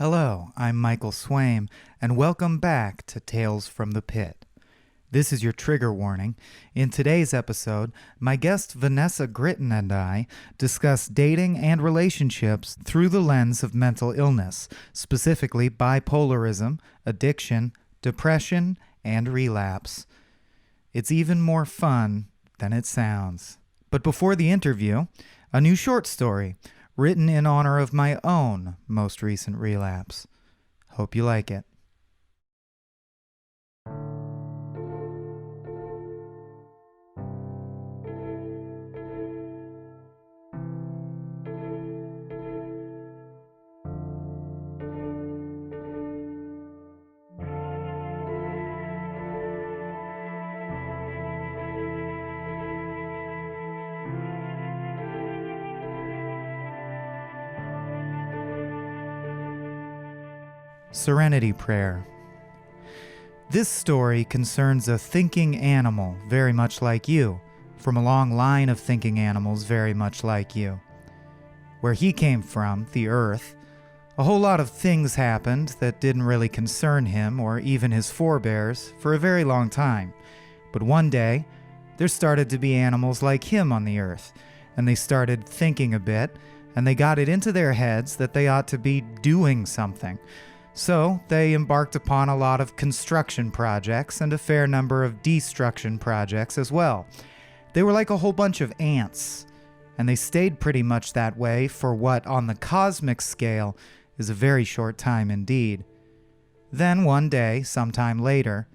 Hello, I'm Michael Swaim, and welcome back to Tales from the Pit. This is your trigger warning. In today's episode, my guest Vanessa Gritton and I discuss dating and relationships through the lens of mental illness, specifically bipolarism, addiction, depression, and relapse. It's even more fun than it sounds. But before the interview, a new short story written in honor of my own most recent relapse. Hope you like it. Serenity Prayer. This story concerns a thinking animal very much like you, from a long line of thinking animals very much like you. Where he came from, the Earth, a whole lot of things happened that didn't really concern him or even his forebears for a very long time. But one day, there started to be animals like him on the Earth, and they started thinking a bit, and they got it into their heads that they ought to be doing something. So they embarked upon a lot of construction projects and a fair number of destruction projects as well. They were like a whole bunch of ants, and they stayed pretty much that way for what, on the cosmic scale, is a very short time indeed. Then one day, sometime later,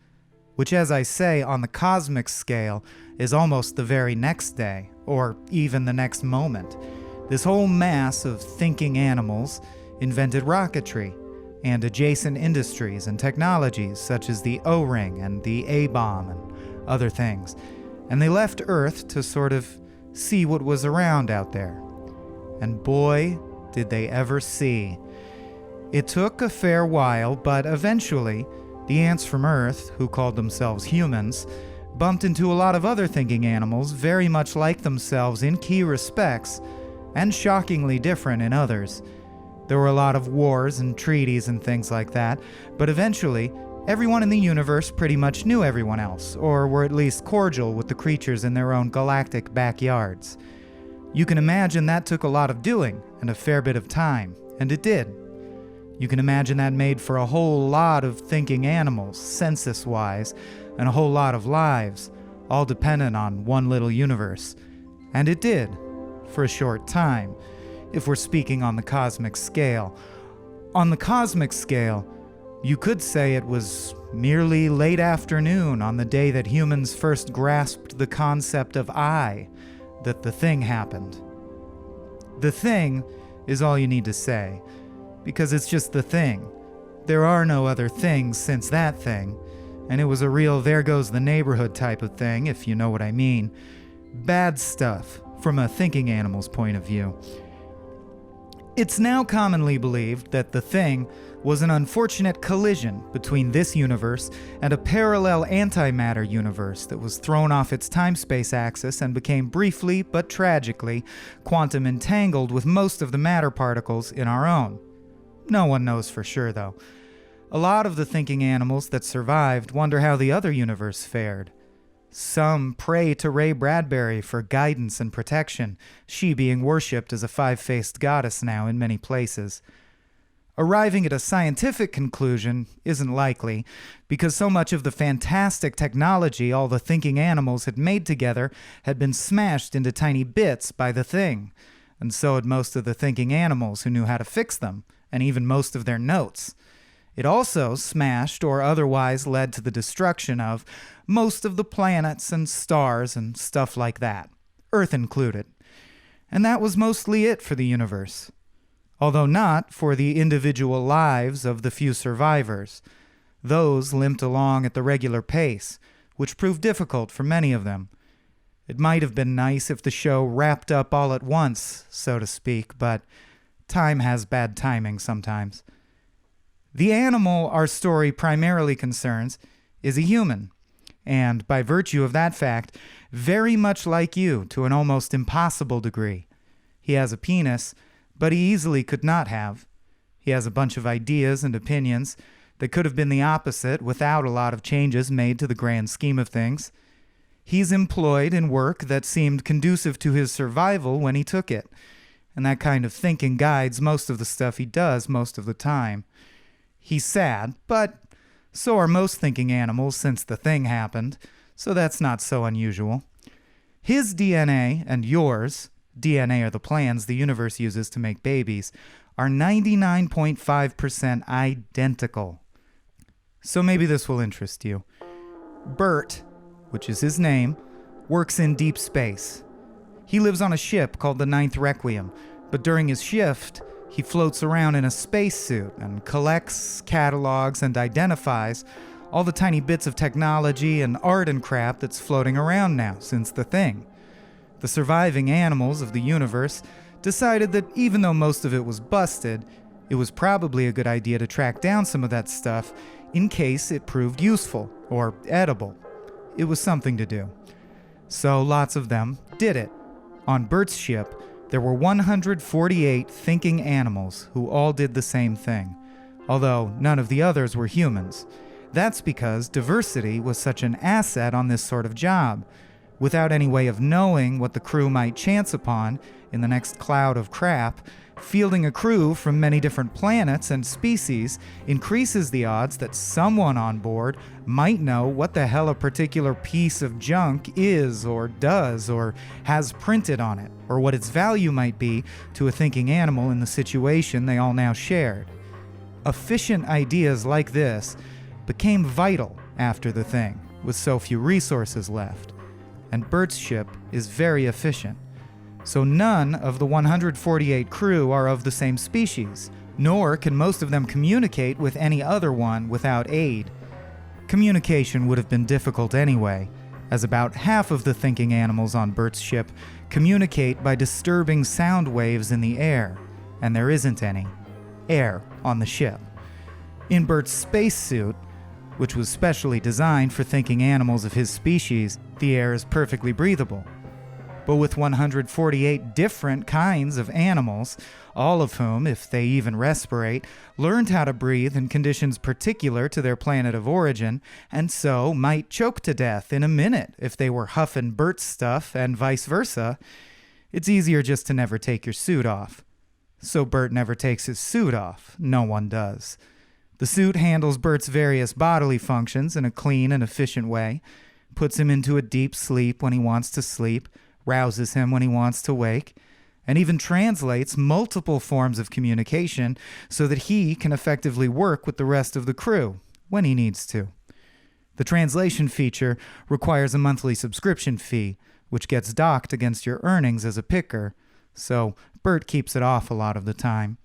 which as I say, on the cosmic scale, is almost the very next day, or even the next moment, this whole mass of thinking animals invented rocketry, and adjacent industries and technologies such as the O-ring and the A-bomb and other things. And they left Earth to sort of see what was around out there. And boy, did they ever see. It took a fair while, but eventually, the ants from Earth, who called themselves humans, bumped into a lot of other thinking animals very much like themselves in key respects, and shockingly different in others. There were a lot of wars and treaties and things like that, but eventually, everyone in the universe pretty much knew everyone else, or were at least cordial with the creatures in their own galactic backyards. You can imagine that took a lot of doing, and a fair bit of time, and it did. You can imagine that made for a whole lot of thinking animals, census-wise, and a whole lot of lives, all dependent on one little universe. And it did, for a short time. If we're speaking on the cosmic scale. On the cosmic scale, you could say it was merely late afternoon on the day that humans first grasped the concept of I, that the thing happened. The thing is all you need to say, because it's just the thing. There are no other things since that thing, and it was a real there goes the neighborhood type of thing, if you know what I mean. Bad stuff, from a thinking animal's point of view. It's now commonly believed that the thing was an unfortunate collision between this universe and a parallel antimatter universe that was thrown off its time-space axis and became briefly, but tragically, quantum entangled with most of the matter particles in our own. No one knows for sure, though. A lot of the thinking animals that survived wonder how the other universe fared. Some pray to Ray Bradbury for guidance and protection, she being worshipped as a five-faced goddess now in many places. Arriving at a scientific conclusion isn't likely, because so much of the fantastic technology all the thinking animals had made together had been smashed into tiny bits by the thing, and so had most of the thinking animals who knew how to fix them, and even most of their notes. It also smashed or otherwise led to the destruction of most of the planets and stars and stuff like that, Earth included. And that was mostly it for the universe. Although not for the individual lives of the few survivors. Those limped along at the regular pace, which proved difficult for many of them. It might have been nice if the show wrapped up all at once, so to speak, but time has bad timing sometimes. The animal our story primarily concerns is a human, and by virtue of that fact, very much like you to an almost impossible degree. He has a penis, but he easily could not have. He has a bunch of ideas and opinions that could have been the opposite without a lot of changes made to the grand scheme of things. He's employed in work that seemed conducive to his survival when he took it, and that kind of thinking guides most of the stuff he does most of the time. He's sad, but so are most thinking animals since the thing happened, so that's not so unusual. His DNA and yours, DNA are the plans the universe uses to make babies, are 99.5% identical. So maybe this will interest you. Bert, which is his name, works in deep space. He lives on a ship called the Ninth Requiem, but during his shift, he floats around in a spacesuit and collects, catalogs, and identifies all the tiny bits of technology and art and crap that's floating around now since the thing. The surviving animals of the universe decided that even though most of it was busted, it was probably a good idea to track down some of that stuff in case it proved useful or edible. It was something to do. So lots of them did it. On Bert's ship, there were 148 thinking animals who all did the same thing, although none of the others were humans. That's because diversity was such an asset on this sort of job. Without any way of knowing what the crew might chance upon in the next cloud of crap, fielding a crew from many different planets and species increases the odds that someone on board might know what the hell a particular piece of junk is or does or has printed on it, or what its value might be to a thinking animal in the situation they all now shared. Efficient ideas like this became vital after the thing, with so few resources left. And Bert's ship is very efficient. So none of the 148 crew are of the same species, nor can most of them communicate with any other one without aid. Communication would have been difficult anyway, as about half of the thinking animals on Bert's ship communicate by disturbing sound waves in the air, and there isn't any air on the ship. In Bert's spacesuit, which was specially designed for thinking animals of his species, the air is perfectly breathable. But with 148 different kinds of animals, all of whom, if they even respirate, learned how to breathe in conditions particular to their planet of origin, and so might choke to death in a minute if they were huffing Bert's stuff and vice versa, it's easier just to never take your suit off. So Bert never takes his suit off. No one does. The suit handles Bert's various bodily functions in a clean and efficient way, puts him into a deep sleep when he wants to sleep, rouses him when he wants to wake, and even translates multiple forms of communication so that he can effectively work with the rest of the crew when he needs to. The translation feature requires a monthly subscription fee, which gets docked against your earnings as a picker, so Bert keeps it off a lot of the time.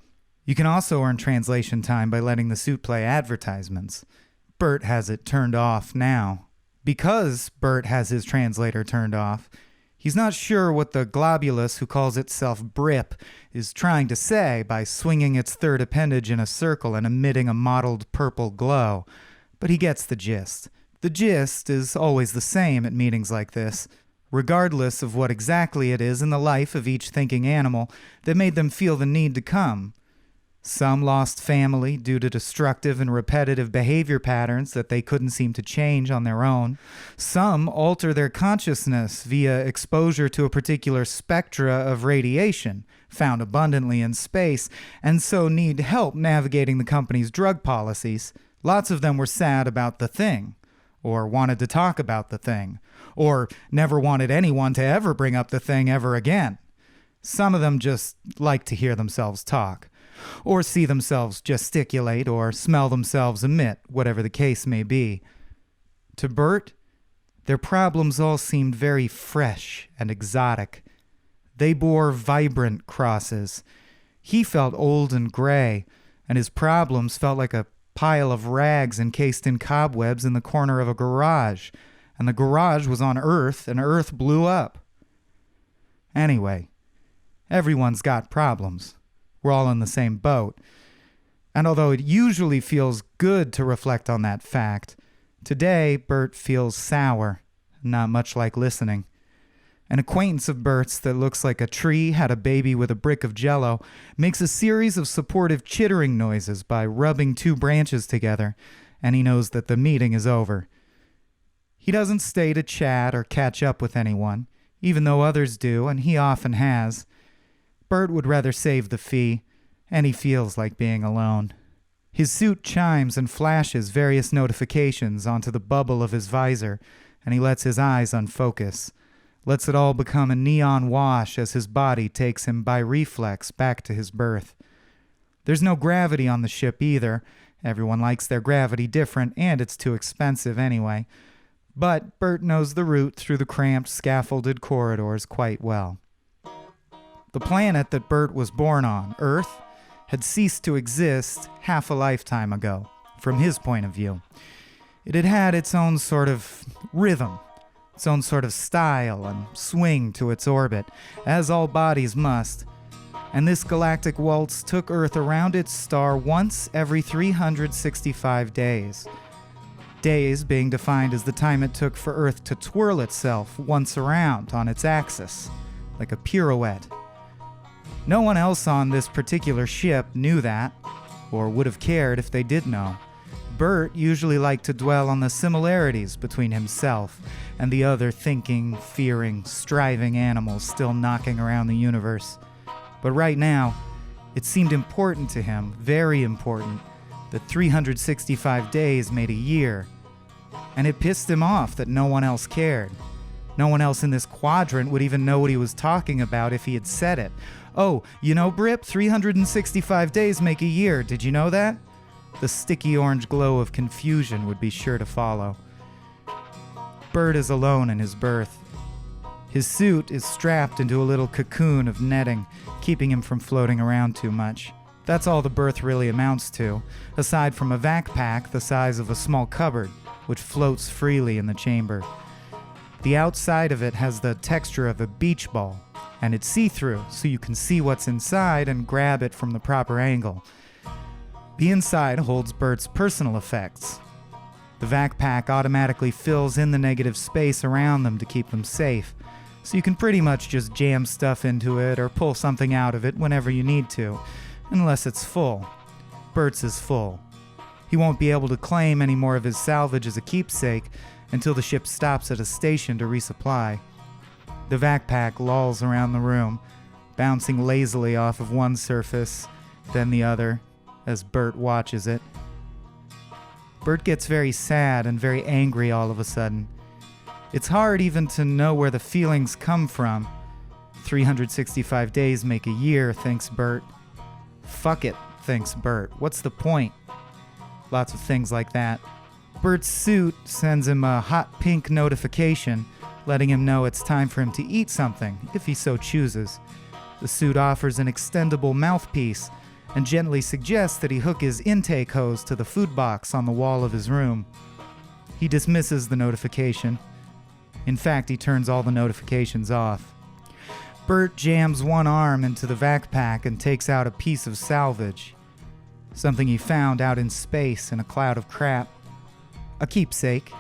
You can also earn translation time by letting the suit play advertisements. Bert has it turned off now. Because Bert has his translator turned off, he's not sure what the globulus who calls itself Brip is trying to say by swinging its third appendage in a circle and emitting a mottled purple glow, but he gets the gist. The gist is always the same at meetings like this, regardless of what exactly it is in the life of each thinking animal that made them feel the need to come. Some lost family due to destructive and repetitive behavior patterns that they couldn't seem to change on their own. Some alter their consciousness via exposure to a particular spectra of radiation, found abundantly in space, and so need help navigating the company's drug policies. Lots of them were sad about the thing, or wanted to talk about the thing, or never wanted anyone to ever bring up the thing ever again. Some of them just like to hear themselves talk, or see themselves gesticulate, or smell themselves emit, whatever the case may be. To Bert, their problems all seemed very fresh and exotic. They bore vibrant crosses. He felt old and gray, and his problems felt like a pile of rags encased in cobwebs in the corner of a garage, and the garage was on Earth, and Earth blew up. Anyway, everyone's got problems. We're all in the same boat. And although it usually feels good to reflect on that fact, today Bert feels sour, not much like listening. An acquaintance of Bert's that looks like a tree had a baby with a brick of jello makes a series of supportive chittering noises by rubbing two branches together, and he knows that the meeting is over. He doesn't stay to chat or catch up with anyone, even though others do, and he often has. Bert would rather save the fee, and he feels like being alone. His suit chimes and flashes various notifications onto the bubble of his visor, and he lets his eyes unfocus, lets it all become a neon wash as his body takes him by reflex back to his berth. There's no gravity on the ship either. Everyone likes their gravity different, and it's too expensive anyway. But Bert knows the route through the cramped, scaffolded corridors quite well. The planet that Bert was born on, Earth, had ceased to exist half a lifetime ago, from his point of view. It had had its own sort of rhythm, its own sort of style and swing to its orbit, as all bodies must, and this galactic waltz took Earth around its star once every 365 days. Days being defined as the time it took for Earth to twirl itself once around on its axis, like a pirouette. No one else on this particular ship knew that, or would have cared if they did know. Bert usually liked to dwell on the similarities between himself and the other thinking, fearing, striving animals still knocking around the universe. But right now, it seemed important to him, very important, that 365 days made a year. And it pissed him off that no one else cared. No one else in this quadrant would even know what he was talking about if he had said it. Oh, you know, Brip, 365 days make a year. Did you know that? The sticky orange glow of confusion would be sure to follow. Bert is alone in his berth. His suit is strapped into a little cocoon of netting, keeping him from floating around too much. That's all the berth really amounts to, aside from a vac pack the size of a small cupboard, which floats freely in the chamber. The outside of it has the texture of a beach ball, and it's see-through, so you can see what's inside and grab it from the proper angle. The inside holds Bert's personal effects. The vac pack automatically fills in the negative space around them to keep them safe, so you can pretty much just jam stuff into it or pull something out of it whenever you need to, unless it's full. Bert's is full. He won't be able to claim any more of his salvage as a keepsake until the ship stops at a station to resupply. The vac pack lolls around the room, bouncing lazily off of one surface, then the other, as Bert watches it. Bert gets very sad and very angry all of a sudden. It's hard even to know where the feelings come from. 365 days make a year, thinks Bert. Fuck it, thinks Bert. What's the point? Lots of things like that. Bert's suit sends him a hot pink notification, letting him know it's time for him to eat something, if he so chooses. The suit offers an extendable mouthpiece and gently suggests that he hook his intake hose to the food box on the wall of his room. He dismisses the notification. In fact, he turns all the notifications off. Bert jams one arm into the vac pack and takes out a piece of salvage. Something he found out in space in a cloud of crap. A keepsake.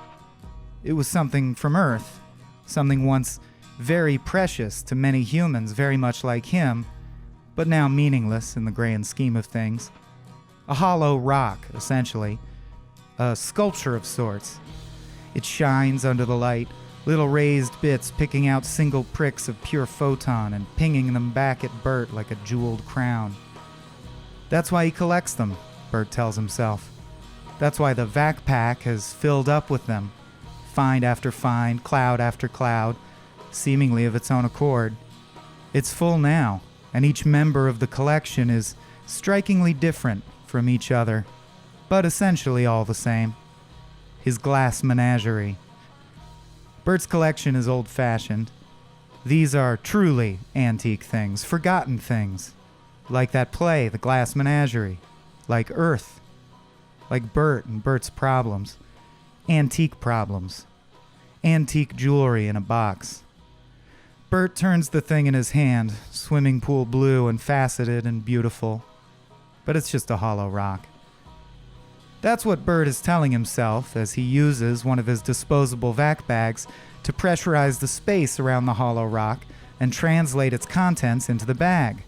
It was something from Earth. Something once very precious to many humans very much like him, but now meaningless in the grand scheme of things. A hollow rock, essentially. A sculpture of sorts. It shines under the light, little raised bits picking out single pricks of pure photon and pinging them back at Bert like a jeweled crown. That's why he collects them, Bert tells himself. That's why the vac pack has filled up with them, find after find, cloud after cloud, seemingly of its own accord. It's full now, and each member of the collection is strikingly different from each other, but essentially all the same. His glass menagerie. Bert's collection is old-fashioned. These are truly antique things, forgotten things, like that play, The Glass Menagerie, like Earth, like Bert and Bert's problems, antique problems, antique jewelry in a box. Bert turns the thing in his hand, swimming pool blue and faceted and beautiful, but it's just a hollow rock. That's what Bert is telling himself as he uses one of his disposable vac bags to pressurize the space around the hollow rock and translate its contents into the bag.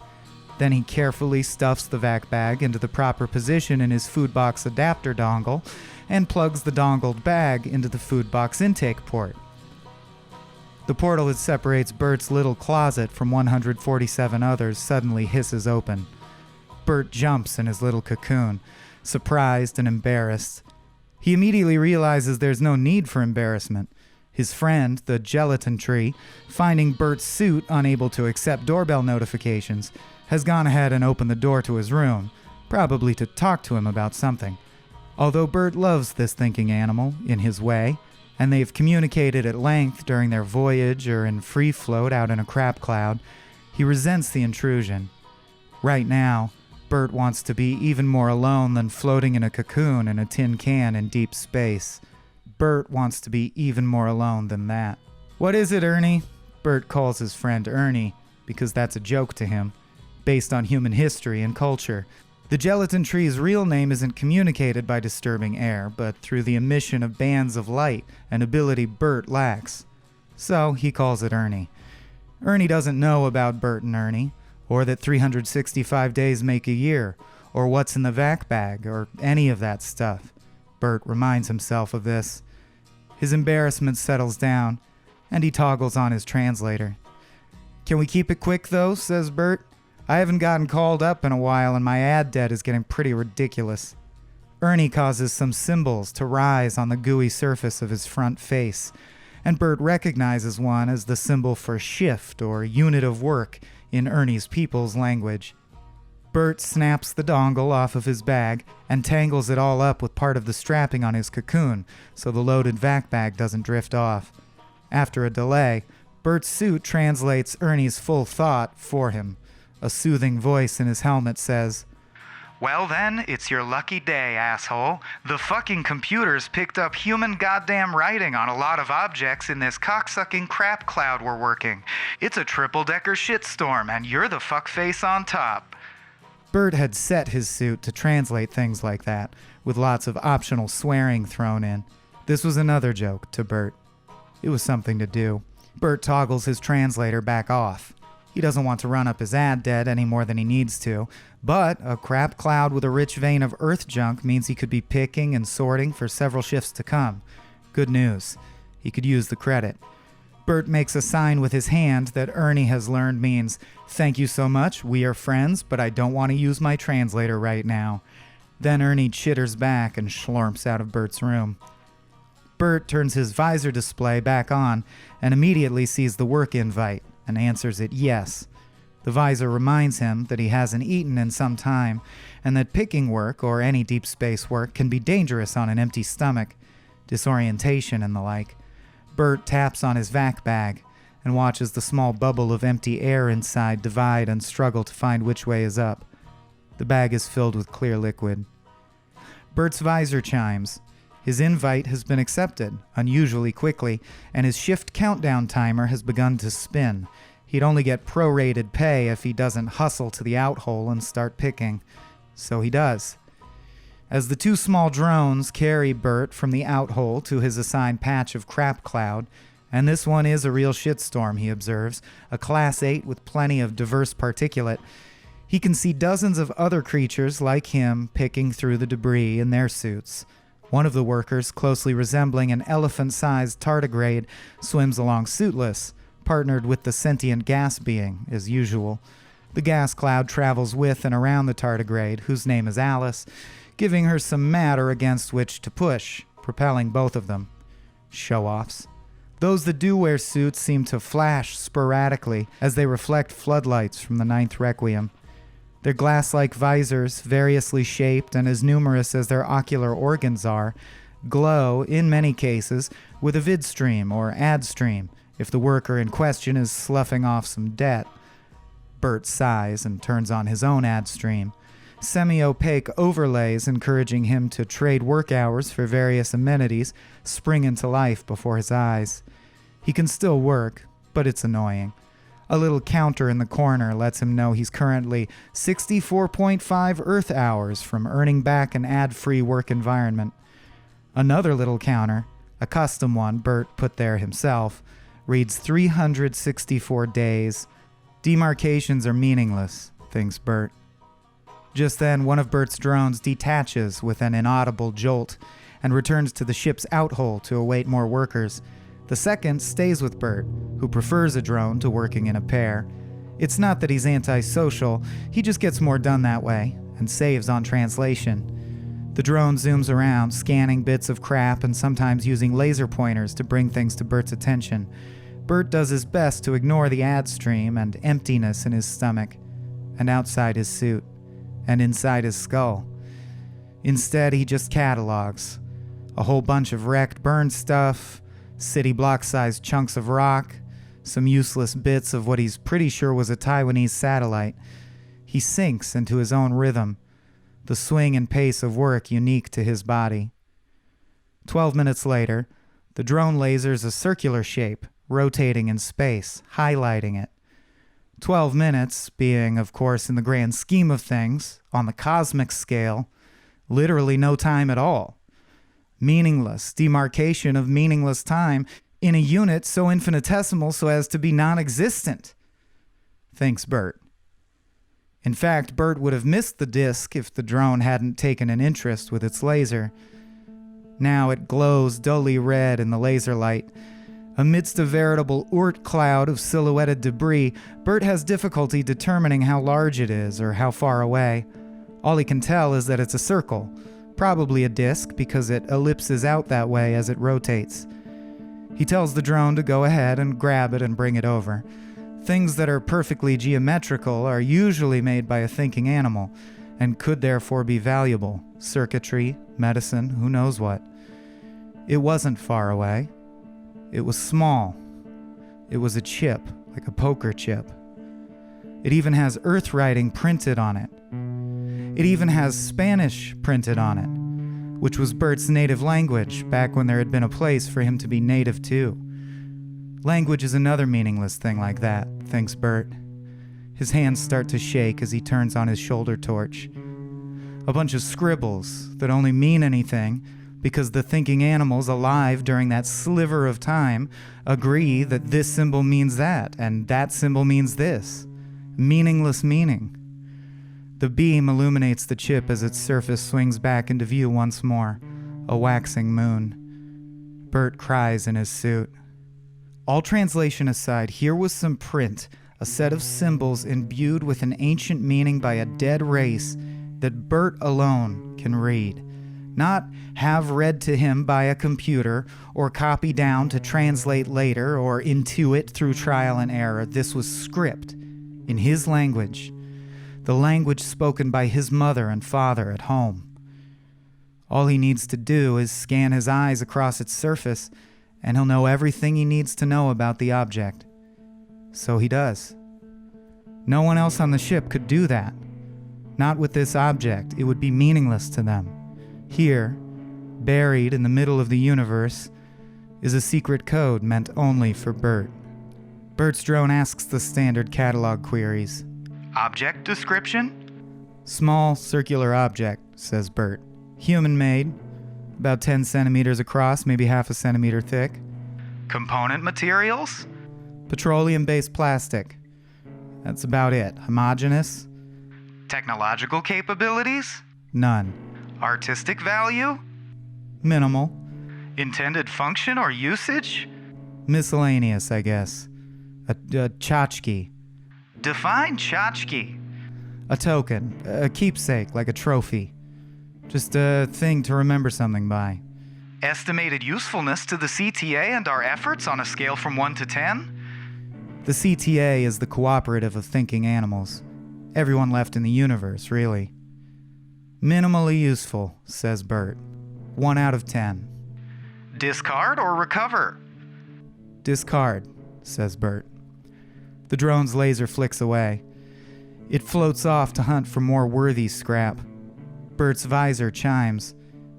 Then he carefully stuffs the vac bag into the proper position in his food box adapter dongle and plugs the dongled bag into the food box intake port. The portal that separates Bert's little closet from 147 others suddenly hisses open. Bert jumps in his little cocoon, surprised and embarrassed. He immediately realizes there's no need for embarrassment. His friend, the gelatin tree, finding Bert's suit unable to accept doorbell notifications, has gone ahead and opened the door to his room, probably to talk to him about something. Although Bert loves this thinking animal, in his way, and they've communicated at length during their voyage or in free float out in a crap cloud, he resents the intrusion. Right now, Bert wants to be even more alone than floating in a cocoon in a tin can in deep space. Bert wants to be even more alone than that. "What is it, Ernie?" Bert calls his friend Ernie, because that's a joke to him, based on human history and culture. The gelatin tree's real name isn't communicated by disturbing air, but through the emission of bands of light, an ability Bert lacks. So he calls it Ernie. Ernie doesn't know about Bert and Ernie, or that 365 days make a year, or what's in the vac bag, or any of that stuff. Bert reminds himself of this. His embarrassment settles down, and he toggles on his translator. "Can we keep it quick, though?" says Bert. "I haven't gotten called up in a while, and my ad debt is getting pretty ridiculous." Ernie causes some symbols to rise on the gooey surface of his front face, and Bert recognizes one as the symbol for shift or unit of work in Ernie's people's language. Bert snaps the dongle off of his bag and tangles it all up with part of the strapping on his cocoon so the loaded vac bag doesn't drift off. After a delay, Bert's suit translates Ernie's full thought for him. A soothing voice in his helmet says, "Well then, it's your lucky day, asshole. The fucking computers picked up human goddamn writing on a lot of objects in this cocksucking crap cloud we're working. It's a triple-decker shitstorm, and you're the fuckface on top." Bert had set his suit to translate things like that, with lots of optional swearing thrown in. This was another joke to Bert. It was something to do. Bert toggles his translator back off. He doesn't want to run up his ad debt any more than he needs to, but a crap cloud with a rich vein of Earth junk means he could be picking and sorting for several shifts to come. Good news. He could use the credit. Bert makes a sign with his hand that Ernie has learned means, "Thank you so much, we are friends, but I don't want to use my translator right now." Then Ernie chitters back and schlorps out of Bert's room. Bert turns his visor display back on and immediately sees the work invite and answers it yes. The visor reminds him that he hasn't eaten in some time, and that picking work, or any deep space work, can be dangerous on an empty stomach, disorientation and the like. Bert taps on his vac bag and watches the small bubble of empty air inside divide and struggle to find which way is up. The bag is filled with clear liquid. Bert's visor chimes. His invite has been accepted, unusually quickly, and his shift countdown timer has begun to spin. He'd only get prorated pay if he doesn't hustle to the outhole and start picking. So he does. As the two small drones carry Bert from the outhole to his assigned patch of crap cloud, and this one is a real shitstorm, he observes, a Class 8 with plenty of diverse particulate, he can see dozens of other creatures like him picking through the debris in their suits. One of the workers, closely resembling an elephant-sized tardigrade, swims along suitless, partnered with the sentient gas being, as usual. The gas cloud travels with and around the tardigrade, whose name is Alice, giving her some matter against which to push, propelling both of them. Show-offs. Those that do wear suits seem to flash sporadically as they reflect floodlights from the Ninth Requiem. Their glass-like visors, variously shaped and as numerous as their ocular organs are, glow, in many cases, with a vid stream or ad stream, if the worker in question is sloughing off some debt. Bert sighs and turns on his own ad stream. Semi-opaque overlays encouraging him to trade work hours for various amenities spring into life before his eyes. He can still work, but it's annoying. A little counter in the corner lets him know he's currently 64.5 Earth hours from earning back an ad-free work environment. Another little counter, A custom one Bert put there himself reads 364 days. Demarcations are meaningless, thinks Bert. Just then, one of Bert's drones detaches with an inaudible jolt and returns to the ship's outhole to await more workers. The second stays with Bert, who prefers a drone to working in a pair. It's not that he's antisocial, he just gets more done that way and saves on translation. The drone zooms around, scanning bits of crap and sometimes using laser pointers to bring things to Bert's attention. Bert does his best to ignore the ad stream and emptiness in his stomach, and outside his suit, and inside his skull. Instead, he just catalogs. A whole bunch of wrecked, burned stuff, city block-sized chunks of rock, some useless bits of what he's pretty sure was a Taiwanese satellite. He sinks into his own rhythm, the swing and pace of work unique to his body. 12 minutes later, the drone lasers a circular shape, rotating in space, highlighting it. 12 minutes being, of course, in the grand scheme of things, on the cosmic scale, literally no time at all. Meaningless demarcation of meaningless time in a unit so infinitesimal so as to be non-existent, thinks Bert. In fact, Bert would have missed the disk if the drone hadn't taken an interest with its laser. Now it glows dully red in the laser light. Amidst a veritable Oort cloud of silhouetted debris, Bert has difficulty determining how large it is or how far away. All he can tell is that it's a circle, probably a disk because it ellipses out that way as it rotates. He tells the drone to go ahead and grab it and bring it over. Things that are perfectly geometrical are usually made by a thinking animal, and could therefore be valuable. Circuitry, medicine, who knows what. It wasn't far away. It was small. It was a chip, like a poker chip. It even has Earth writing printed on it. It even has Spanish printed on it, which was Bert's native language back when there had been a place for him to be native to. Language is another meaningless thing like that, thinks Bert. His hands start to shake as he turns on his shoulder torch. A bunch of scribbles that only mean anything because the thinking animals alive during that sliver of time agree that this symbol means that, and that symbol means this. Meaningless meaning. The beam illuminates the chip as its surface swings back into view once more, a waxing moon. Bert cries in his suit. All translation aside, here was some print, a set of symbols imbued with an ancient meaning by a dead race that Bert alone can read. Not have read to him by a computer, or copy down to translate later, or intuit through trial and error. This was script, in his language, the language spoken by his mother and father at home. All he needs to do is scan his eyes across its surface, and he'll know everything he needs to know about the object. So he does. No one else on the ship could do that. Not with this object. It would be meaningless to them. Here, buried in the middle of the universe, is a secret code meant only for Bert. Bert's drone asks the standard catalog queries. Object description? Small circular object, says Bert. Human-made. About 10 centimeters across, maybe half a centimeter thick. Component materials? Petroleum-based plastic. That's about it. Homogeneous? Technological capabilities? None. Artistic value? Minimal. Intended function or usage? Miscellaneous, I guess. A tchotchke. Define tchotchke. A token. A keepsake, like a trophy. Just a thing to remember something by. Estimated usefulness to the CTA and our efforts on a scale from 1 to 10? The CTA is the cooperative of thinking animals. Everyone left in the universe, really. Minimally useful, says Bert. 1 out of 10. Discard or recover? Discard, says Bert. The drone's laser flicks away. It floats off to hunt for more worthy scrap. Bert's visor chimes.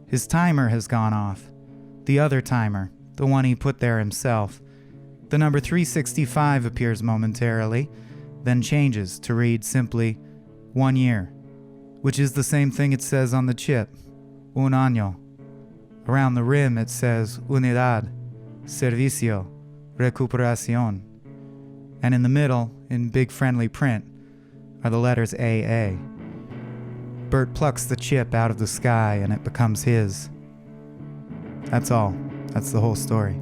His timer has gone off. The other timer, the one he put there himself. The number 365 appears momentarily, then changes to read simply 1 year, which is the same thing it says on the chip. Un año. Around the rim it says Unidad, Servicio, Recuperación. And in the middle, in big friendly print, are the letters AA. Bert plucks the chip out of the sky and it becomes his. That's all. That's the whole story.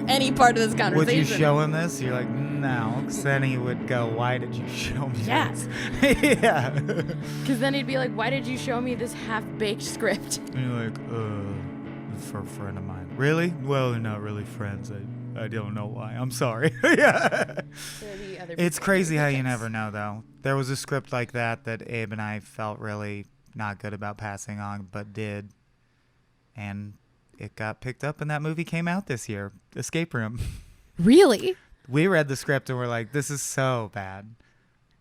Any part of this conversation. Would you show him this? You're like, no. Because then he would go, why did you show me this? Yeah. Because then he'd be like, why did you show me this half-baked script? And you're like, for a friend of mine. Really? Well, they're not really friends. I don't know why. I'm sorry. Yeah. It's crazy how you never know, though. There was a script like that Abe and I felt really not good about passing on, but did. And it got picked up and that movie came out this year, Escape Room. Really? We read the script and we're like, this is so bad.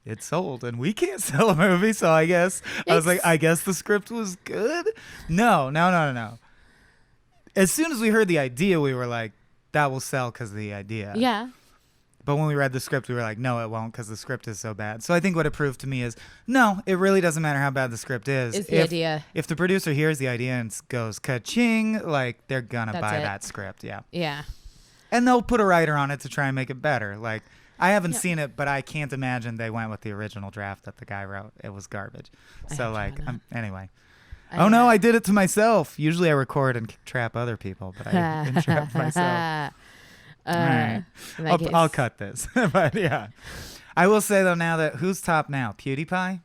It's sold and we can't sell a movie, so I guess I was like, I guess the script was good. No. As soon as we heard the idea, we were like, that will sell because of the idea. Yeah. But when we read the script, we were like, no, it won't because the script is so bad. So I think what it proved to me is, no, it really doesn't matter how bad the script is. It's the idea. If the producer hears the idea and goes, ka-ching, like, they're going to buy that script. Yeah. Yeah. And they'll put a writer on it to try and make it better. Like, I haven't seen it, but I can't imagine they went with the original draft that the guy wrote. It was garbage. So, like, anyway. No, I did it to myself. Usually I record and trap other people, but I didn't trap myself. All right. I'll cut this. But yeah. I will say, though, now that who's top now? PewDiePie?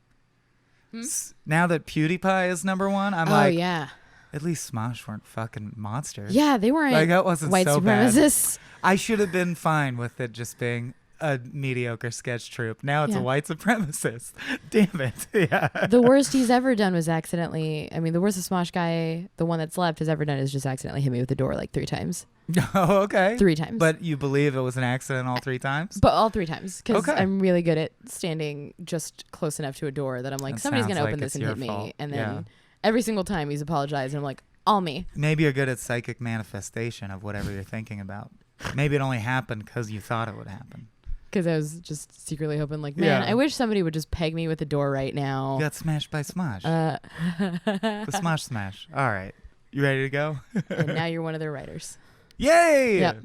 Now that PewDiePie is number one, I'm like, yeah. At least Smosh weren't fucking monsters. Yeah, they weren't like, that wasn't white so supremacists. Bad. I should have been fine with it just being a mediocre sketch troupe. Now it's a white supremacist. Damn it. Yeah. The worst he's ever done was accidentally, the worst the Smosh guy, the one that's left, has ever done is just accidentally hit me with the door like 3 times. Oh, okay. 3 times. But you believe it was an accident all 3 times? But all 3 times. Because I'm really good at standing just close enough to a door that I'm like, somebody's going to open this and hit me. And then every single time he's apologized and I'm like, all me. Maybe you're good at psychic manifestation of whatever you're thinking about. Maybe it only happened because you thought it would happen. Because I was just secretly hoping, like, man, I wish somebody would just peg me with the door right now. You got smashed by Smosh. The Smosh smash. All right. You ready to go? And now you're one of their writers. Yay! Yep.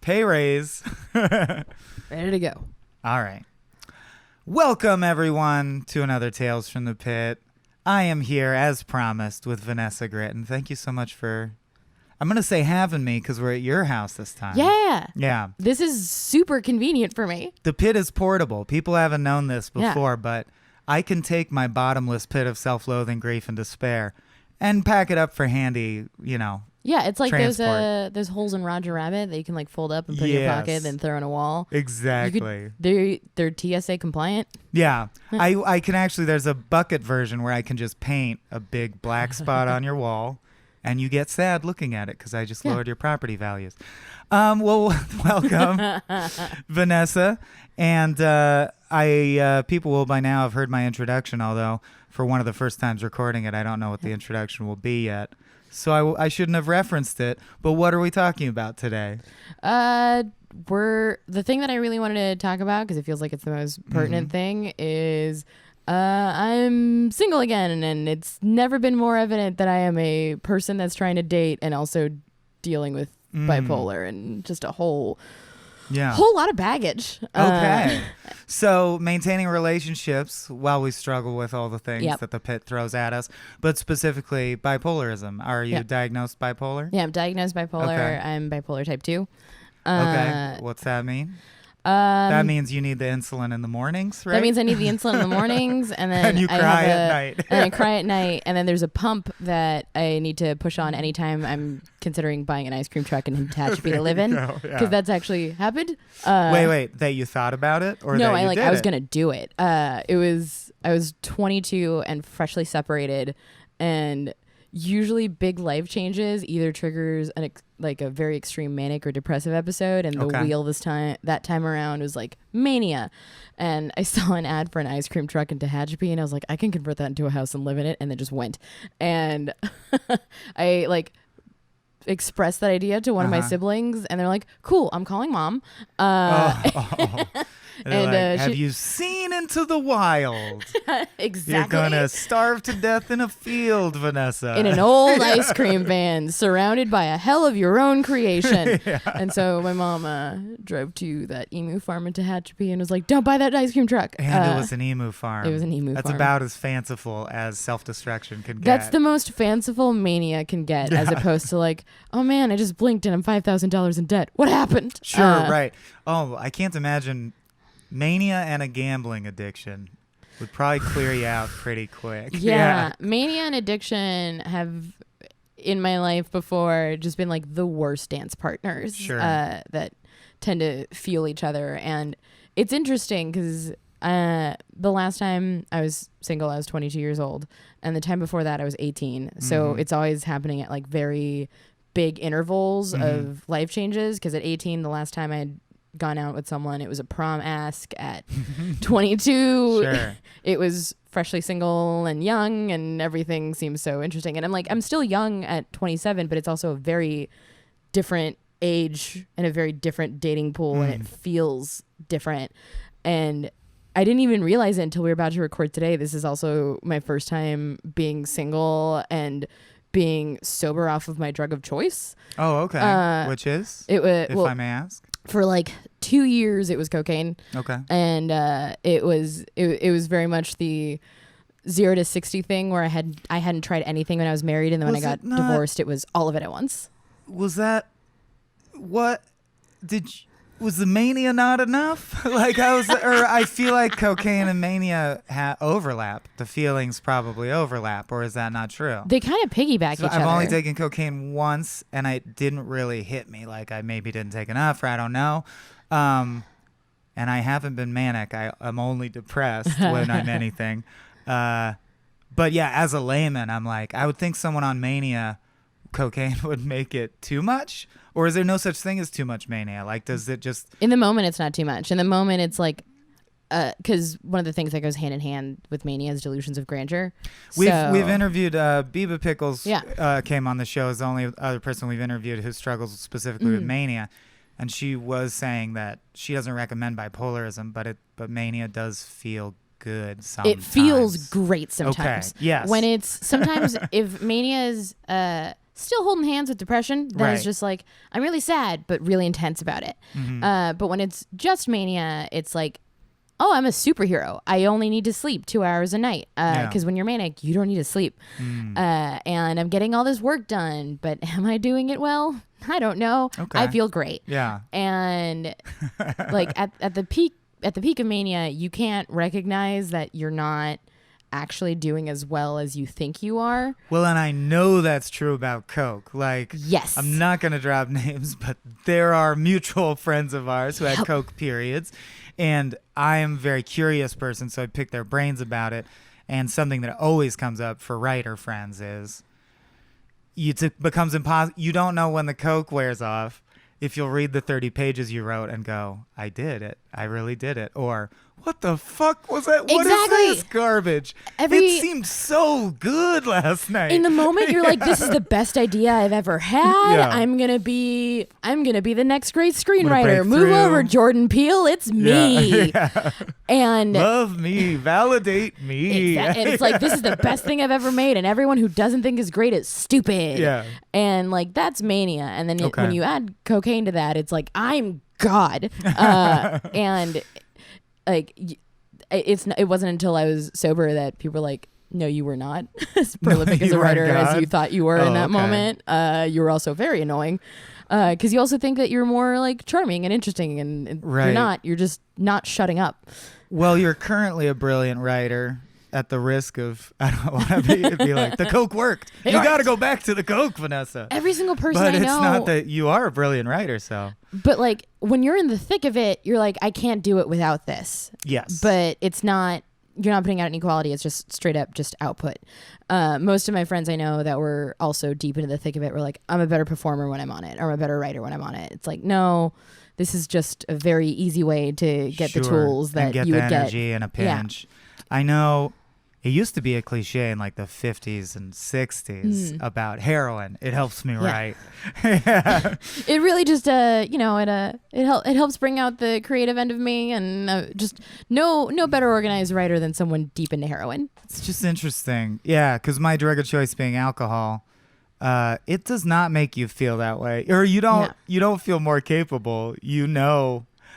Pay raise. Ready to go. All right. Welcome, everyone, to another Tales from the Pit. I am here, as promised, with Vanessa Gritton. Thank you so much for... I'm going to say having me because we're at your house this time. Yeah. Yeah. This is super convenient for me. The pit is portable. People haven't known this before, but I can take my bottomless pit of self-loathing, grief, and despair and pack it up for handy, Yeah, it's like transport. those holes in Roger Rabbit that you can like fold up and put in your pocket and throw on a wall. Exactly. They're TSA compliant. Yeah. I can actually, there's a bucket version where I can just paint a big black spot on your wall. And you get sad looking at it because I just lowered your property values. Well, welcome, Vanessa. And people will by now have heard my introduction, although for one of the first times recording it, I don't know what the introduction will be yet. So I shouldn't have referenced it. But what are we talking about today? The thing that I really wanted to talk about, because it feels like it's the most pertinent thing, is... I'm single again, and it's never been more evident that I am a person that's trying to date and also dealing with bipolar and just a whole lot of baggage. Okay. So maintaining relationships while we struggle with all the things that the pit throws at us, but specifically bipolarism. Are you diagnosed bipolar? Yeah, I'm diagnosed bipolar. Okay. I'm bipolar type 2. Okay. What's that mean? That means you need the insulin in the mornings, right? That means I need the insulin in the mornings, and then and you cry at night. And I cry at night, and then there's a pump that I need to push on anytime I'm considering buying an ice cream truck in Tehachapi to live in, because that's actually happened. Wait, that you thought about it, or no? That I was gonna do it. I was 22 and freshly separated, and usually big life changes either triggers like a very extreme manic or depressive episode, and the wheel that time around was like mania. and I saw an ad for an ice cream truck in Tehachapi, and I was like, I can convert that into a house and live in it, and then just went. And I like expressed that idea to one of my siblings, and they're like, cool, I'm calling mom. And have you seen Into the Wild? Exactly. You're gonna starve to death in a field, Vanessa. In an old ice cream van, surrounded by a hell of your own creation. And so my mom drove to that emu farm in Tehachapi and was like, don't buy that ice cream truck. And it was an emu farm. It was an emu farm. That's about as fanciful as self-destruction can get. That's the most fanciful mania can get, as opposed to like, oh man, I just blinked and I'm $5,000 in debt. What happened? Sure, right. Oh, I can't imagine mania and a gambling addiction would probably clear you out pretty quick. Yeah. Mania and addiction have, in my life before, just been like the worst dance partners that tend to feel each other. And it's interesting because the last time I was single, I was 22 years old. And the time before that, I was 18. So it's always happening at like very big intervals of life changes. Because at 18, the last time I had gone out with someone, it was a prom ask. At 22 Sure. It was freshly single and young, and everything seems so interesting. And I'm like, I'm still young at 27, but it's also a very different age and a very different dating pool, and it feels different. And I didn't even realize it until we were about to record today. This is also my first time being single and being sober off of my drug of choice. Oh, okay. Which is? If I may ask. For like 2 years, it was cocaine. Okay. And it was very much the 0 to 60 thing, where I hadn't tried anything when I was married, and then when I got divorced, it was all of it at once. Was that what was the mania not enough? I feel like cocaine and mania overlap. The feelings probably overlap, or is that not true? They kind of piggyback each other. I've only taken cocaine once, and it didn't really hit me. Like, I maybe didn't take enough, or I don't know. And I haven't been manic. I'm only depressed when I'm anything. But yeah, as a layman, I'm like, I would think someone on mania, cocaine would make it too much. Or is there no such thing as too much mania? Like, does it just... In the moment, it's not too much. In the moment, it's like... Because one of the things that goes hand in hand with mania is delusions of grandeur. We've interviewed Biba Pickles. Came on the show as the only other person we've interviewed who struggles specifically with mania, and she was saying that she doesn't recommend bipolarism, but mania does feel good sometimes. It feels great sometimes. Okay. Yes. When it's sometimes if mania is still holding hands with depression, then it's just like, I'm really sad but really intense about it. But when it's just mania, it's like, oh, I'm a superhero. I only need to sleep 2 hours a night. Because when you're manic, you don't need to sleep. And I'm getting all this work done, but am I doing it well? I don't know. Okay. I feel great. Yeah. And like at the peak of mania, you can't recognize that you're not actually doing as well as you think you are. Well, and I know that's true about Coke. Like, yes, I'm not going to drop names, but there are mutual friends of ours who had Coke periods. And I am a very curious person, so I pick their brains about it. And something that always comes up for writer friends is it becomes impossible. You don't know when the Coke wears off if you'll read the 30 pages you wrote and go, I did it. I really did it. Or, what the fuck was that? What is this garbage? It seemed so good last night. In the moment, you're like, this is the best idea I've ever had. Yeah. I'm gonna be the next great screenwriter. Move over, Jordan Peele. It's me. Yeah. And love me, validate me. Exactly. And it's like, this is the best thing I've ever made, and everyone who doesn't think is great is stupid. Yeah. And like, that's mania. And then when you add cocaine to that, it's like, I'm God. And like, it wasn't until I was sober that people were like, no, you were not as prolific as a writer as you thought you were in that moment. You were also very annoying because you also think that you're more like charming and interesting, and you're not. You're just not shutting up. Well, you're currently a brilliant writer. At the risk of, I don't want to be like, the Coke worked. You got to go back to the Coke, Vanessa. Every single person I know. But it's not that you are a brilliant writer, so. But like, when you're in the thick of it, you're like, I can't do it without this. Yes. But it's not, you're not putting out any quality. It's just straight up just output. Most of my friends I know that were also deep into the thick of it were like, I'm a better performer when I'm on it, or I'm a better writer when I'm on it. It's like, no, this is just a very easy way to get the Sure. tools that and get you the would energy in a pinch. I know it used to be a cliche in like the 50s and 60s about heroin. It helps me write. Yeah. It really just it helps bring out the creative end of me, and just no better organized writer than someone deep into heroin. It's just interesting. Yeah, because my drug of choice being alcohol, it does not make you feel that way. Or you don't feel more capable.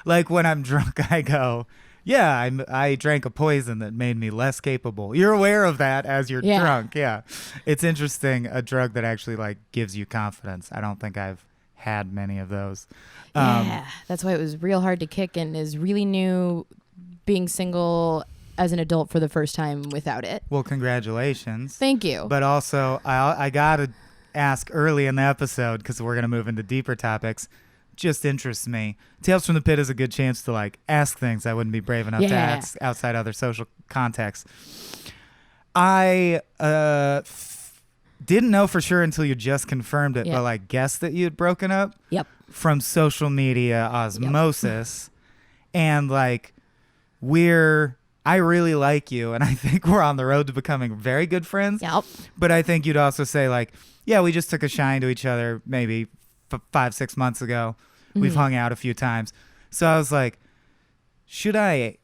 Like when I'm drunk, I go, yeah, I drank a poison that made me less capable. You're aware of that as you're drunk. Yeah. It's interesting, a drug that actually like gives you confidence. I don't think I've had many of those. That's why it was real hard to kick, and is really new being single as an adult for the first time without it. Well, congratulations. Thank you. But also, I got to ask early in the episode, because we're going to move into deeper topics, just interests me. Tales from the Pit is a good chance to like ask things I wouldn't be brave enough to ask outside other social contexts. I didn't know for sure until you just confirmed it, but like guessed that you had broken up from social media osmosis. And like I really like you, and I think we're on the road to becoming very good friends. But I think you'd also say like, yeah, we just took a shine to each other maybe 5-6 months ago. We've hung out a few times. So I was like, should I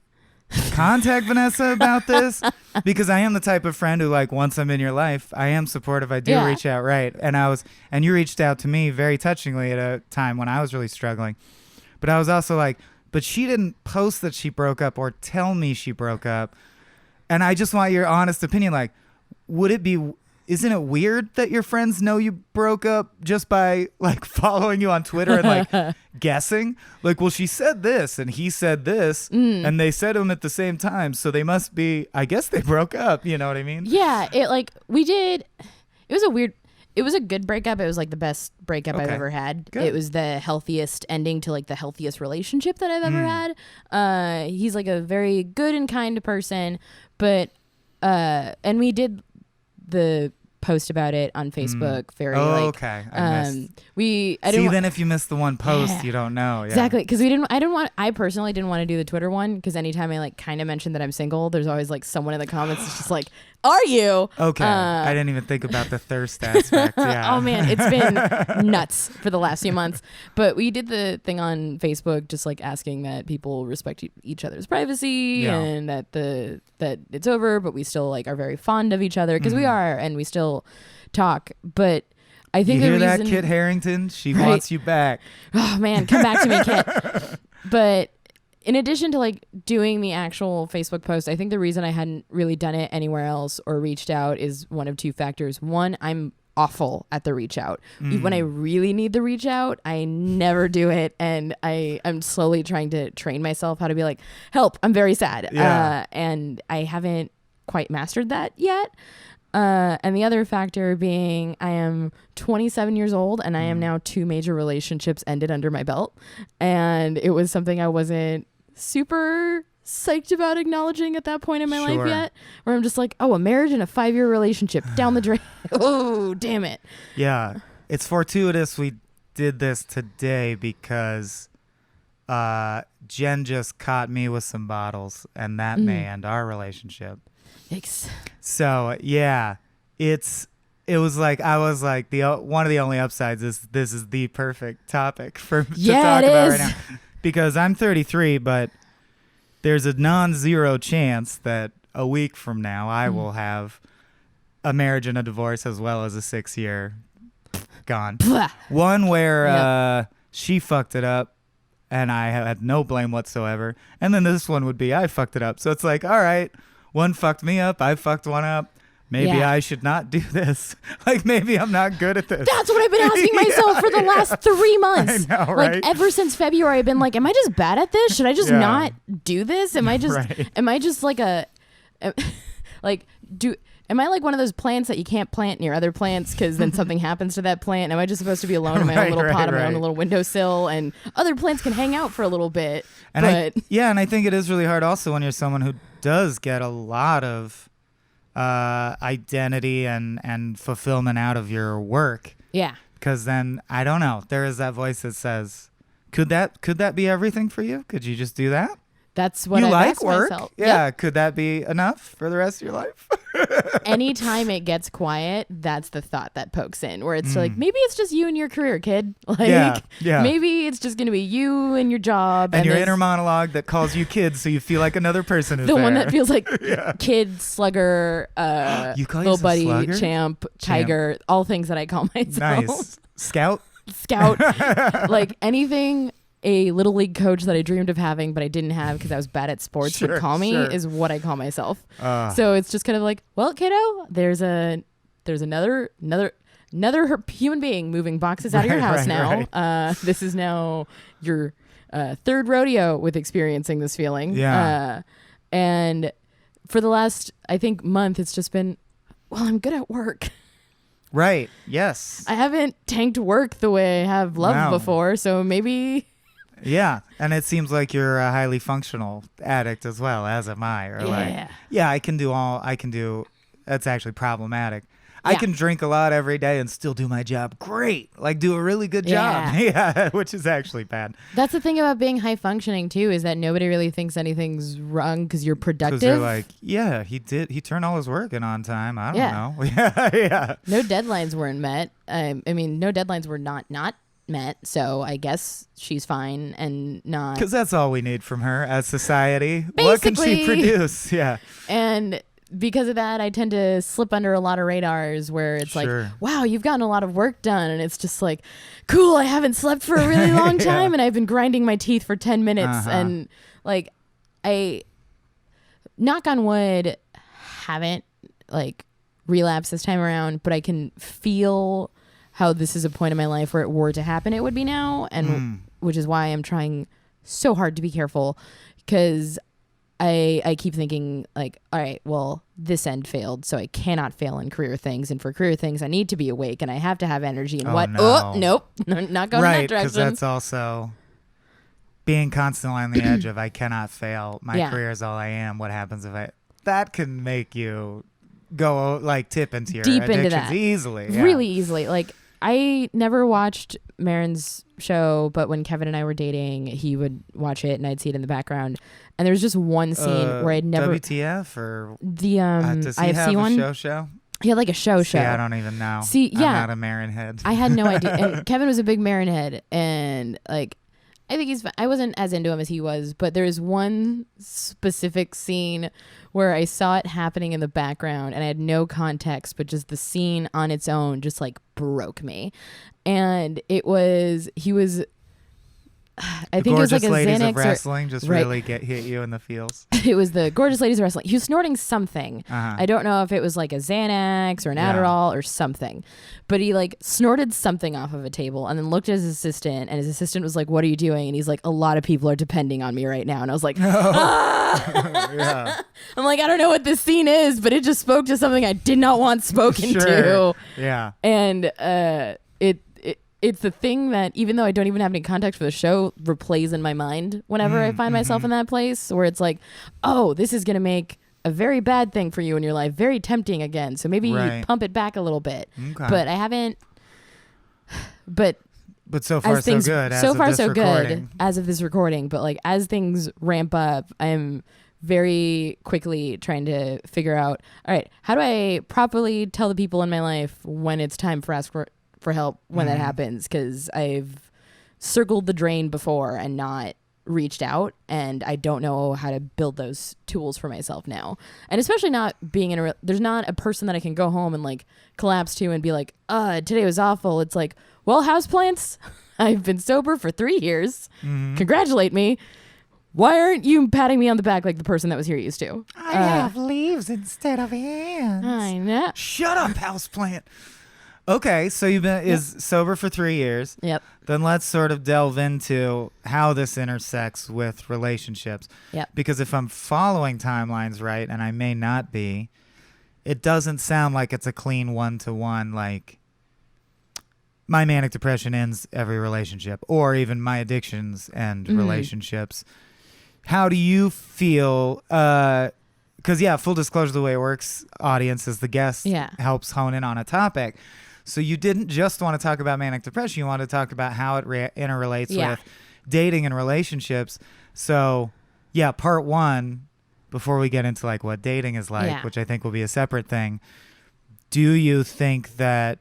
contact Vanessa about this? Because I am the type of friend who, like, once I'm in your life, I am supportive. I do reach out, right? And you reached out to me very touchingly at a time when I was really struggling. But I was also like, but she didn't post that she broke up or tell me she broke up. And I just want your honest opinion. Like, isn't it weird that your friends know you broke up just by like following you on Twitter and like guessing? Like, well, she said this and he said this and they said them at the same time. So they must be, I guess they broke up. You know what I mean? Yeah. It was a good breakup. It was like the best breakup I've ever had. Good. It was the healthiest ending to like the healthiest relationship that I've ever had. He's like a very good and kind person, but, and we did the post about it on Facebook. Okay. Then if you missed the one post, you don't know. Yeah. Exactly. Because I personally didn't want to do the Twitter one, because anytime I like kind of mention that I'm single, there's always like someone in the comments that's just like, are you? Okay. I didn't even think about the thirst aspect. Yeah. Oh man, it's been nuts for the last few months. But we did the thing on Facebook, just like asking that people respect each other's privacy and that it's over, but we still like are very fond of each other, because we are, and we still talk. But I think you hear that, Kit Harington? She wants you back. Oh man, come back to me, Kit. But in addition to like doing the actual Facebook post, I think the reason I hadn't really done it anywhere else or reached out is one of two factors. One, I'm awful at the reach out. When I really need the reach out, I never do it, and I'm slowly trying to train myself how to be like, help, I'm very sad. And I haven't quite mastered that yet. And the other factor being, I am 27 years old, and I am now 2 major relationships ended under my belt, and it was something I wasn't super psyched about acknowledging at that point in my life yet, where I'm just like, oh, a marriage and a 5-year relationship down the drain. Oh, damn it. Yeah. It's fortuitous we did this today, because Jen just caught me with some bottles, and that may end our relationship. Yikes. So yeah, it was like, I was like, one of the only upsides is this is the perfect topic to talk about right now, because I'm 33, but there's a non-zero chance that a week from now I will have a marriage and a divorce, as well as a 6-year gone. One where she fucked it up and I had no blame whatsoever, and then this one would be I fucked it up. So it's like, all right, one fucked me up, I fucked one up. Maybe I should not do this. Like, maybe I'm not good at this. That's what I've been asking myself for the last 3 months. I know, right? Like, ever since February, I've been like, am I just bad at this? Should I just not do this? Am I just like am I like one of those plants that you can't plant near other plants because then something happens to that plant? Am I just supposed to be alone in my own little pot on my own little windowsill, and other plants can hang out for a little bit? And I think it is really hard also when you're someone who does get a lot of identity and fulfillment out of your work. Yeah. Because then, I don't know, there is that voice that says, Could that be everything for you? Could you just do that? That's what you I've like asked work? myself. Yeah. Yep. Could that be enough for the rest of your life? Anytime it gets quiet, that's the thought that pokes in, where it's like, maybe it's just you and your career, kid. Like, yeah. maybe it's just going to be you and your job. And your inner monologue that calls you kid, so you feel like another person is the there. one that feels like kid, slugger, You call little yourself buddy, slugger? champ, tiger, all things that I call myself. Nice. Scout? Like anything a little league coach that I dreamed of having, but I didn't have because I was bad at sports would call me is what I call myself. So it's just kind of like, well, kiddo, there's another human being moving boxes out of your house now. Right. This is now your third rodeo with experiencing this feeling. Yeah. And for the last, I think, month, it's just been, well, I'm good at work. Right. Yes. I haven't tanked work the way I have love before, so maybe. Yeah, and it seems like you're a highly functional addict as well, as am I. Or I can do. That's actually problematic. I can drink a lot every day and still do my job great. Like do a really good job. Yeah, which is actually bad. That's the thing about being high functioning too, is that nobody really thinks anything's wrong because you're productive. Because they're like, yeah, he turned all his work in on time. I don't know. Yeah. No deadlines weren't met. I mean, no deadlines were not met, so I guess she's fine and not. Because that's all we need from her as society. Basically, what can she produce? Yeah. And because of that, I tend to slip under a lot of radars where it's like, wow, you've gotten a lot of work done. And it's just like, cool, I haven't slept for a really long time and I've been grinding my teeth for 10 minutes. And like, I, knock on wood, haven't like relapsed this time around, but I can feel how this is a point in my life where it were to happen, it would be now. And which is why I'm trying so hard to be careful, because I keep thinking like, all right, well, this end failed, so I cannot fail in career things. And for career things, I need to be awake and I have to have energy. And nope, not going in that direction. Right, because that's also being constantly on the edge of I cannot fail. My career is all I am. What happens if that can make you go like tip into your deep addictions into that easily. Really easily. Like I never watched Marin's show, but when Kevin and I were dating, he would watch it and I'd see it in the background. And there was just one scene where I'd never WTF or the does he have one a show? He had like a show. I don't even know. See, yeah, I'm not a Marin head. I had no idea. And Kevin was a big Marin head, and like I think I wasn't as into him as he was, but there's one specific scene where I saw it happening in the background and I had no context, but just the scene on its own just like broke me. And he was I think it was like a Ladies Xanax of Wrestling just really hit you in the feels. It was the Gorgeous Ladies of Wrestling. He was snorting something. I don't know if it was like a Xanax or an Adderall or something, but he like snorted something off of a table and then looked at his assistant, and his assistant was like, "What are you doing?" And he's like, "A lot of people are depending on me right now." And I was like, ah! I'm like, I don't know what this scene is, but it just spoke to something I did not want spoken to. Yeah. And it's the thing that, even though I don't even have any context for the show, replays in my mind whenever I find myself in that place where it's like, oh, this is going to make a very bad thing for you in your life very tempting again. So maybe you pump it back a little bit. Okay. But I haven't. But so far so good. So far so good as of this recording. But like as things ramp up, I'm very quickly trying to figure out, all right, how do I properly tell the people in my life when it's time for ask for help when that happens, because I've circled the drain before and not reached out, and I don't know how to build those tools for myself now. And especially not being in there's not a person that I can go home and like collapse to and be like, today was awful. It's like, well, houseplants, I've been sober for 3 years. Congratulate me. Why aren't you patting me on the back like the person that was here used to? I have leaves instead of hands. I know. Shut up, houseplant. Okay, so you've been sober for 3 years. Yep. Then let's sort of delve into how this intersects with relationships. Yep. Because if I'm following timelines right, and I may not be, it doesn't sound like it's a clean one-to-one, like my manic depression ends every relationship, or even my addictions end relationships. How do you feel? Because, full disclosure, the way it works, audience, is the guest helps hone in on a topic. So you didn't just want to talk about manic depression. You want to talk about how it interrelates with dating and relationships. So yeah, part one, before we get into like what dating is like, which I think will be a separate thing. Do you think that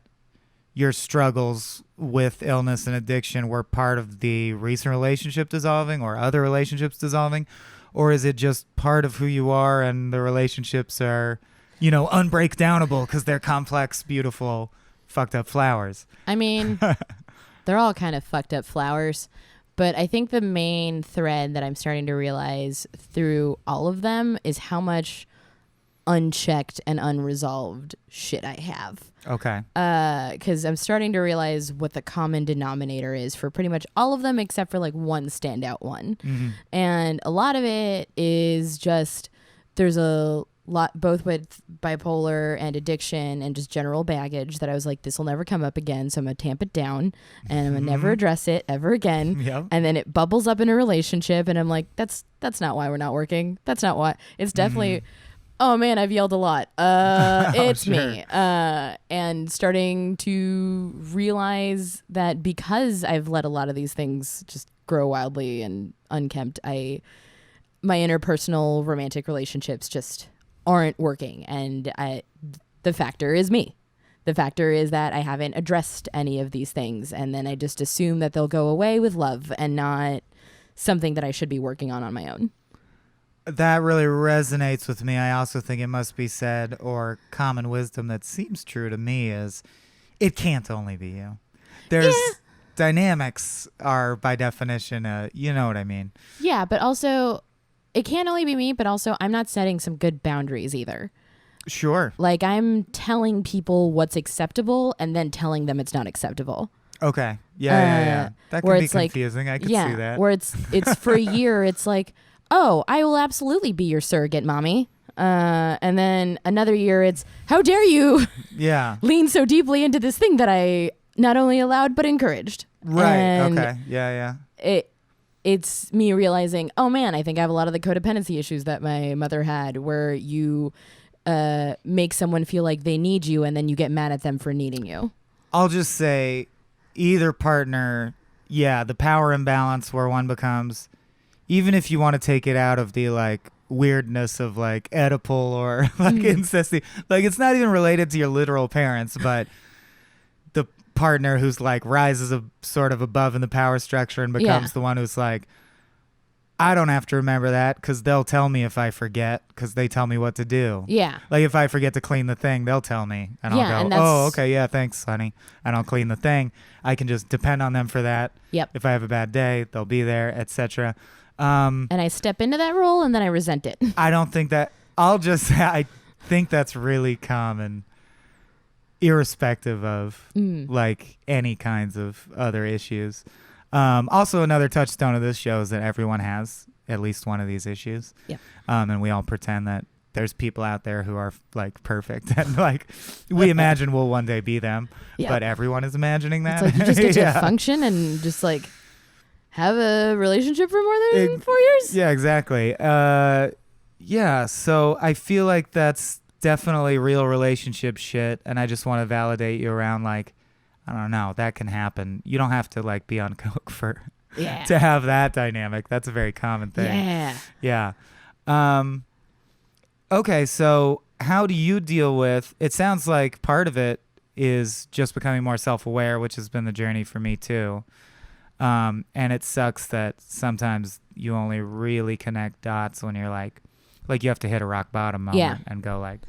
your struggles with illness and addiction were part of the recent relationship dissolving or other relationships dissolving? Or is it just part of who you are and the relationships are, unbreakdownable because they're complex, beautiful, fucked up flowers? I mean, they're all kind of fucked up flowers. But I think the main thread that I'm starting to realize through all of them is how much unchecked and unresolved shit I have. Okay. Because I'm starting to realize what the common denominator is for pretty much all of them except for like one standout one. Mm-hmm. And a lot of it is just there's a lot both with bipolar and addiction and just general baggage that I was like, this will never come up again, so I'm gonna tamp it down and I'm gonna never address it ever again. Yep. And then it bubbles up in a relationship and I'm like, that's not why we're not working. That's not why. It's definitely oh man, I've yelled a lot. It's me. And starting to realize that because I've let a lot of these things just grow wildly and unkempt, my interpersonal romantic relationships just aren't working. And the factor is me. The factor is that I haven't addressed any of these things. And then I just assume that they'll go away with love and not something that I should be working on my own. That really resonates with me. I also think it must be said, or common wisdom that seems true to me, is it can't only be you. There's dynamics are by definition, you know what I mean? Yeah, but also it can't only be me, but also I'm not setting some good boundaries either. Sure. Like I'm telling people what's acceptable and then telling them it's not acceptable. Okay. Yeah. That can be confusing. I could see that. Where it's for a year, it's like, oh, I will absolutely be your surrogate mommy. And then another year it's, how dare you lean so deeply into this thing that I not only allowed but encouraged. Right. And okay. Yeah. It's me realizing, oh man, I think I have a lot of the codependency issues that my mother had, where you make someone feel like they need you and then you get mad at them for needing you. I'll just say either partner, the power imbalance where one becomes, even if you want to take it out of the like weirdness of like Oedipal or like incesty, like it's not even related to your literal parents, but the partner who's like rises sort of above in the power structure and becomes the one who's like, I don't have to remember that because they'll tell me if I forget because they tell me what to do. Yeah. Like if I forget to clean the thing, they'll tell me and I'll go, oh, okay, yeah, thanks, honey. And I'll clean the thing. I can just depend on them for that. Yep. If I have a bad day, they'll be there, etc. And I step into that role and then I resent it. I don't think that I think that's really common, irrespective of like any kinds of other issues. Also, another touchstone of this show is that everyone has at least one of these issues. Yep. And we all pretend that there's people out there who are like perfect and like we imagine we'll one day be them, but everyone is imagining that. It's like you just get to function and just like have a relationship for more than 4 years. Yeah, exactly. So I feel like that's definitely real relationship shit, and I just want to validate you around like, I don't know, that can happen. You don't have to like be on coke to have that dynamic. That's a very common thing. Yeah. Okay, so how do you deal with, it sounds like part of it is just becoming more self-aware, which has been the journey for me too. And it sucks that sometimes you only really connect dots when you're like you have to hit a rock bottom moment and go like,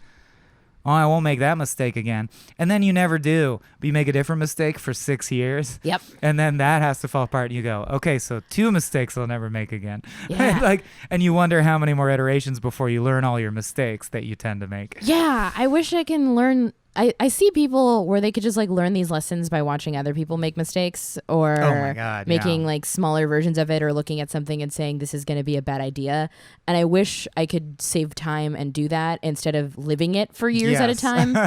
oh, I won't make that mistake again. And then you never do, but you make a different mistake for 6 years. Yep. And then that has to fall apart and you go, okay, so 2 mistakes I'll never make again. Yeah. And you wonder how many more iterations before you learn all your mistakes that you tend to make. Yeah. I wish I can learn. I see people where they could just like learn these lessons by watching other people make mistakes or making like smaller versions of it or looking at something and saying this is going to be a bad idea. And I wish I could save time and do that instead of living it for years at a time.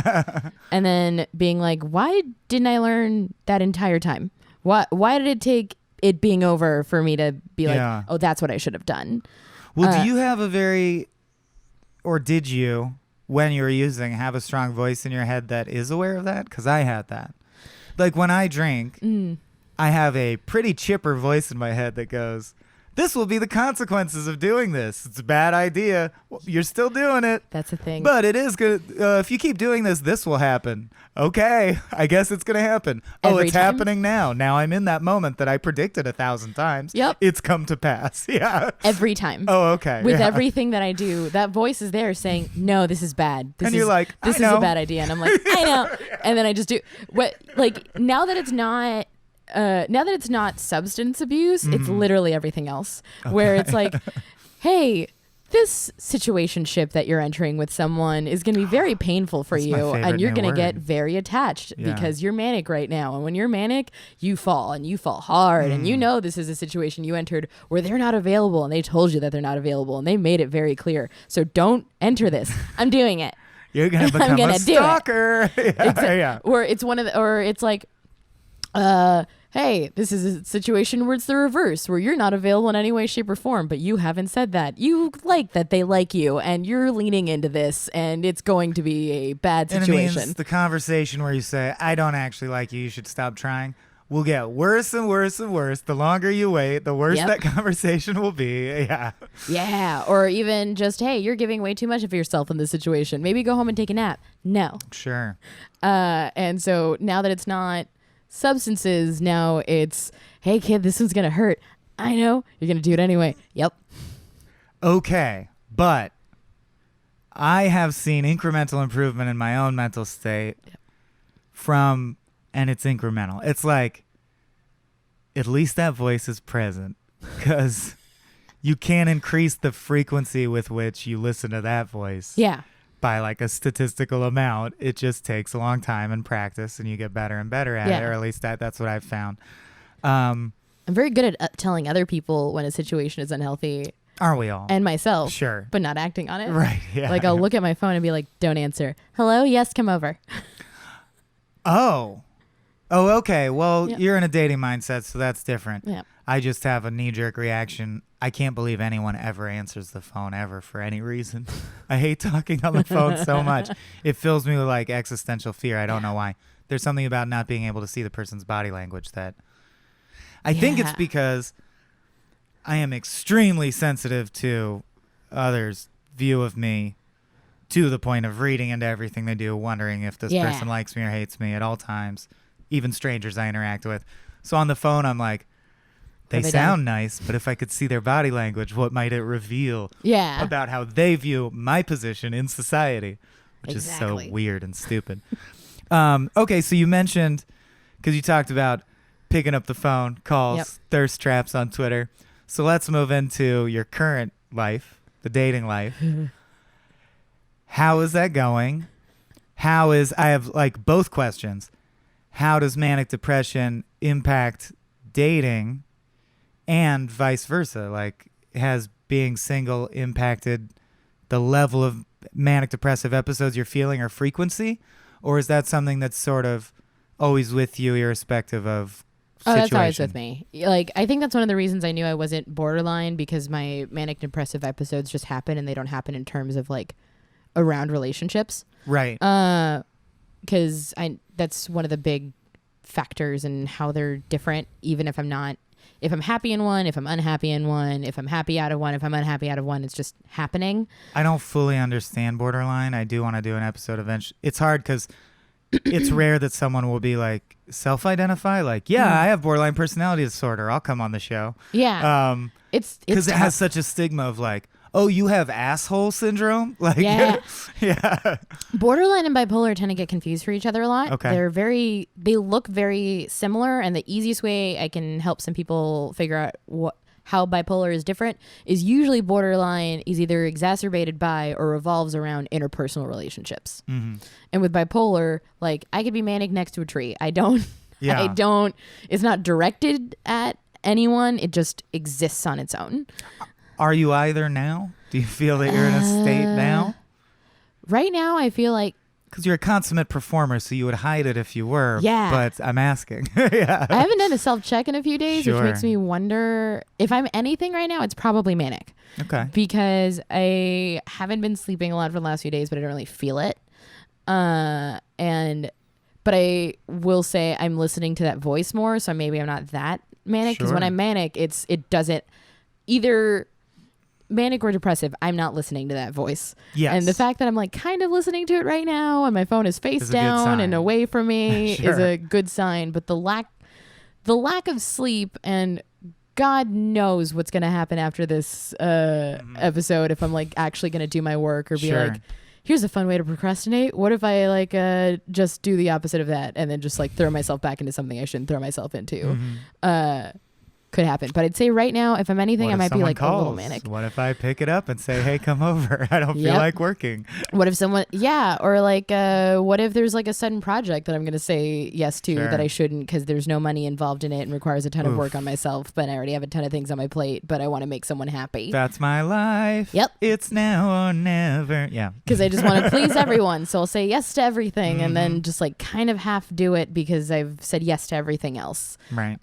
And then being like, why didn't I learn that entire time? Why did it take it being over for me to be like, oh, that's what I should have done? Well, do you have did you, when you were using, have a strong voice in your head that is aware of that? Because I had that. Like when I drink, I have a pretty chipper voice in my head that goes, this will be the consequences of doing this. It's a bad idea. Well, you're still doing it. That's a thing. But it is good. If you keep doing this, this will happen. Okay, I guess it's going to happen. Every It's time? happening now. Now I'm in that moment that I predicted 1,000 times. Yep. It's come to pass. Yeah. Every time. Oh, okay. With yeah. everything that I do, that voice is there saying, no, this is bad. And you're like, this I is know. a bad idea. And I'm like, I know. And then I just do what, like, now that it's not substance abuse, it's literally everything else. Where it's like, hey, this situationship that you're entering with someone is going to be very painful for That's my you, favorite and you're new going to get word. very attached Yeah. because you're manic right now. And when you're manic, you fall, and you fall hard, and you know this is a situation you entered where they're not available, and they told you that they're not available, and they made it very clear. So don't enter this. I'm doing it. You're going to I'm become gonna a do it. stalker. Yeah, yeah. Or it's or it's like, hey, this is a situation where it's the reverse, where you're not available in any way, shape, or form, but you haven't said that. You like that they like you, and you're leaning into this, and it's going to be a bad And it situation. means the conversation where you say, I don't actually like you, you should stop trying, will get worse and worse and worse. The longer you wait, the worse Yep. that conversation will be. Yeah. Yeah, or even just, hey, you're giving way too much of yourself in this situation. Maybe go home and take a nap. No. Sure. And so now that it's not substances, now it's, hey, kid, this one's going to hurt. I know. You're going to do it anyway. Yep. Okay. But I have seen incremental improvement in my own mental state from, and it's incremental. It's like, at least that voice is present, because you can't increase the frequency with which you listen to that voice. Yeah. By like a statistical amount. It just takes a long time and practice, and you get better and better at it, or at least that's what I've found. I'm very good at telling other people when a situation is unhealthy, Are we all? and myself, Sure. but not acting on it. Right, yeah. Like, I'll look at my phone and be like, don't answer. Hello? Yes, come over. Oh, okay. Well, Yep. you're in a dating mindset, so that's different. Yeah. I just have a knee-jerk reaction. I can't believe anyone ever answers the phone ever for any reason. I hate talking on the phone so much. It fills me with like existential fear. I don't know why. There's something about not being able to see the person's body language that I think it's Yeah. because I am extremely sensitive to others' view of me, to the point of reading into everything they do, wondering if this person likes me or hates me at all times, even strangers I interact with. So on the phone, I'm like, they Have they sound nice, but if I could see their body language, what might it reveal Yeah. about how they view my position in society, which is Exactly. so weird and stupid. Okay, so you mentioned, because you talked about picking up the phone, calls, Yep. thirst traps on Twitter. So let's move into your current life, the dating life. How is that going? I have like both questions. How does manic depression impact dating, and vice versa? Like, has being single impacted the level of manic depressive episodes you're feeling or frequency? Or is that something that's sort of always with you irrespective of Oh, situation? that's always with me. Like, I think that's one of the reasons I knew I wasn't borderline, because my manic depressive episodes just happen, and they don't happen in terms of like around relationships. Right. Because that's one of the big factors in how they're different. Even if I'm happy in one, if I'm unhappy in one, if I'm happy out of one, if I'm unhappy out of one, it's just happening. I don't fully understand borderline. I do want to do an episode eventually. It's hard because it's rare that someone will be like self-identify, like, I have borderline personality disorder, I'll come on the show. Yeah. It's It's because it has tough. such a stigma of like, oh, you have asshole syndrome. Like, Yeah. yeah. Borderline and bipolar tend to get confused for each other a lot. Okay. They look very similar, and the easiest way I can help some people figure out how bipolar is different is usually borderline is either exacerbated by or revolves around interpersonal relationships. Mm-hmm. And with bipolar, like, I could be manic next to a tree. Yeah. It's not directed at anyone. It just exists on its own. Are you either now? Do you feel that you're in a state now? Right now, I feel like Because you're a consummate performer, so you would hide it if you were. Yeah. But I'm asking. Yeah. I haven't done a self-check in a few days, Sure. which makes me wonder if I'm anything right now. It's probably manic. Okay. Because I haven't been sleeping a lot for the last few days, but I don't really feel it. but I will say I'm listening to that voice more, so maybe I'm not that manic, because when I'm manic, it doesn't either manic or depressive. I'm not listening to that voice. Yes. And the fact that I'm like kind of listening to it right now and my phone is face down and away from me is a good sign. But the lack of sleep, and God knows what's going to happen after this episode, if I'm like actually going to do my work or be like, here's a fun way to procrastinate. What if I like just do the opposite of that and then just like throw myself back into something I shouldn't throw myself into? Could happen. But I'd say right now, if I'm anything, I might be like a little manic. What if I pick it up and say, hey, come over? I don't feel like working. What if someone, or like, what if there's like a sudden project that I'm going to say yes to that I shouldn't because there's no money involved in it and requires a ton of work on myself, but I already have a ton of things on my plate, but I want to make someone happy. That's my life. Yep. It's now or never. Yeah. Because I just want to please everyone. So I'll say yes to everything and then just like kind of half do it because I've said yes to everything else. Right.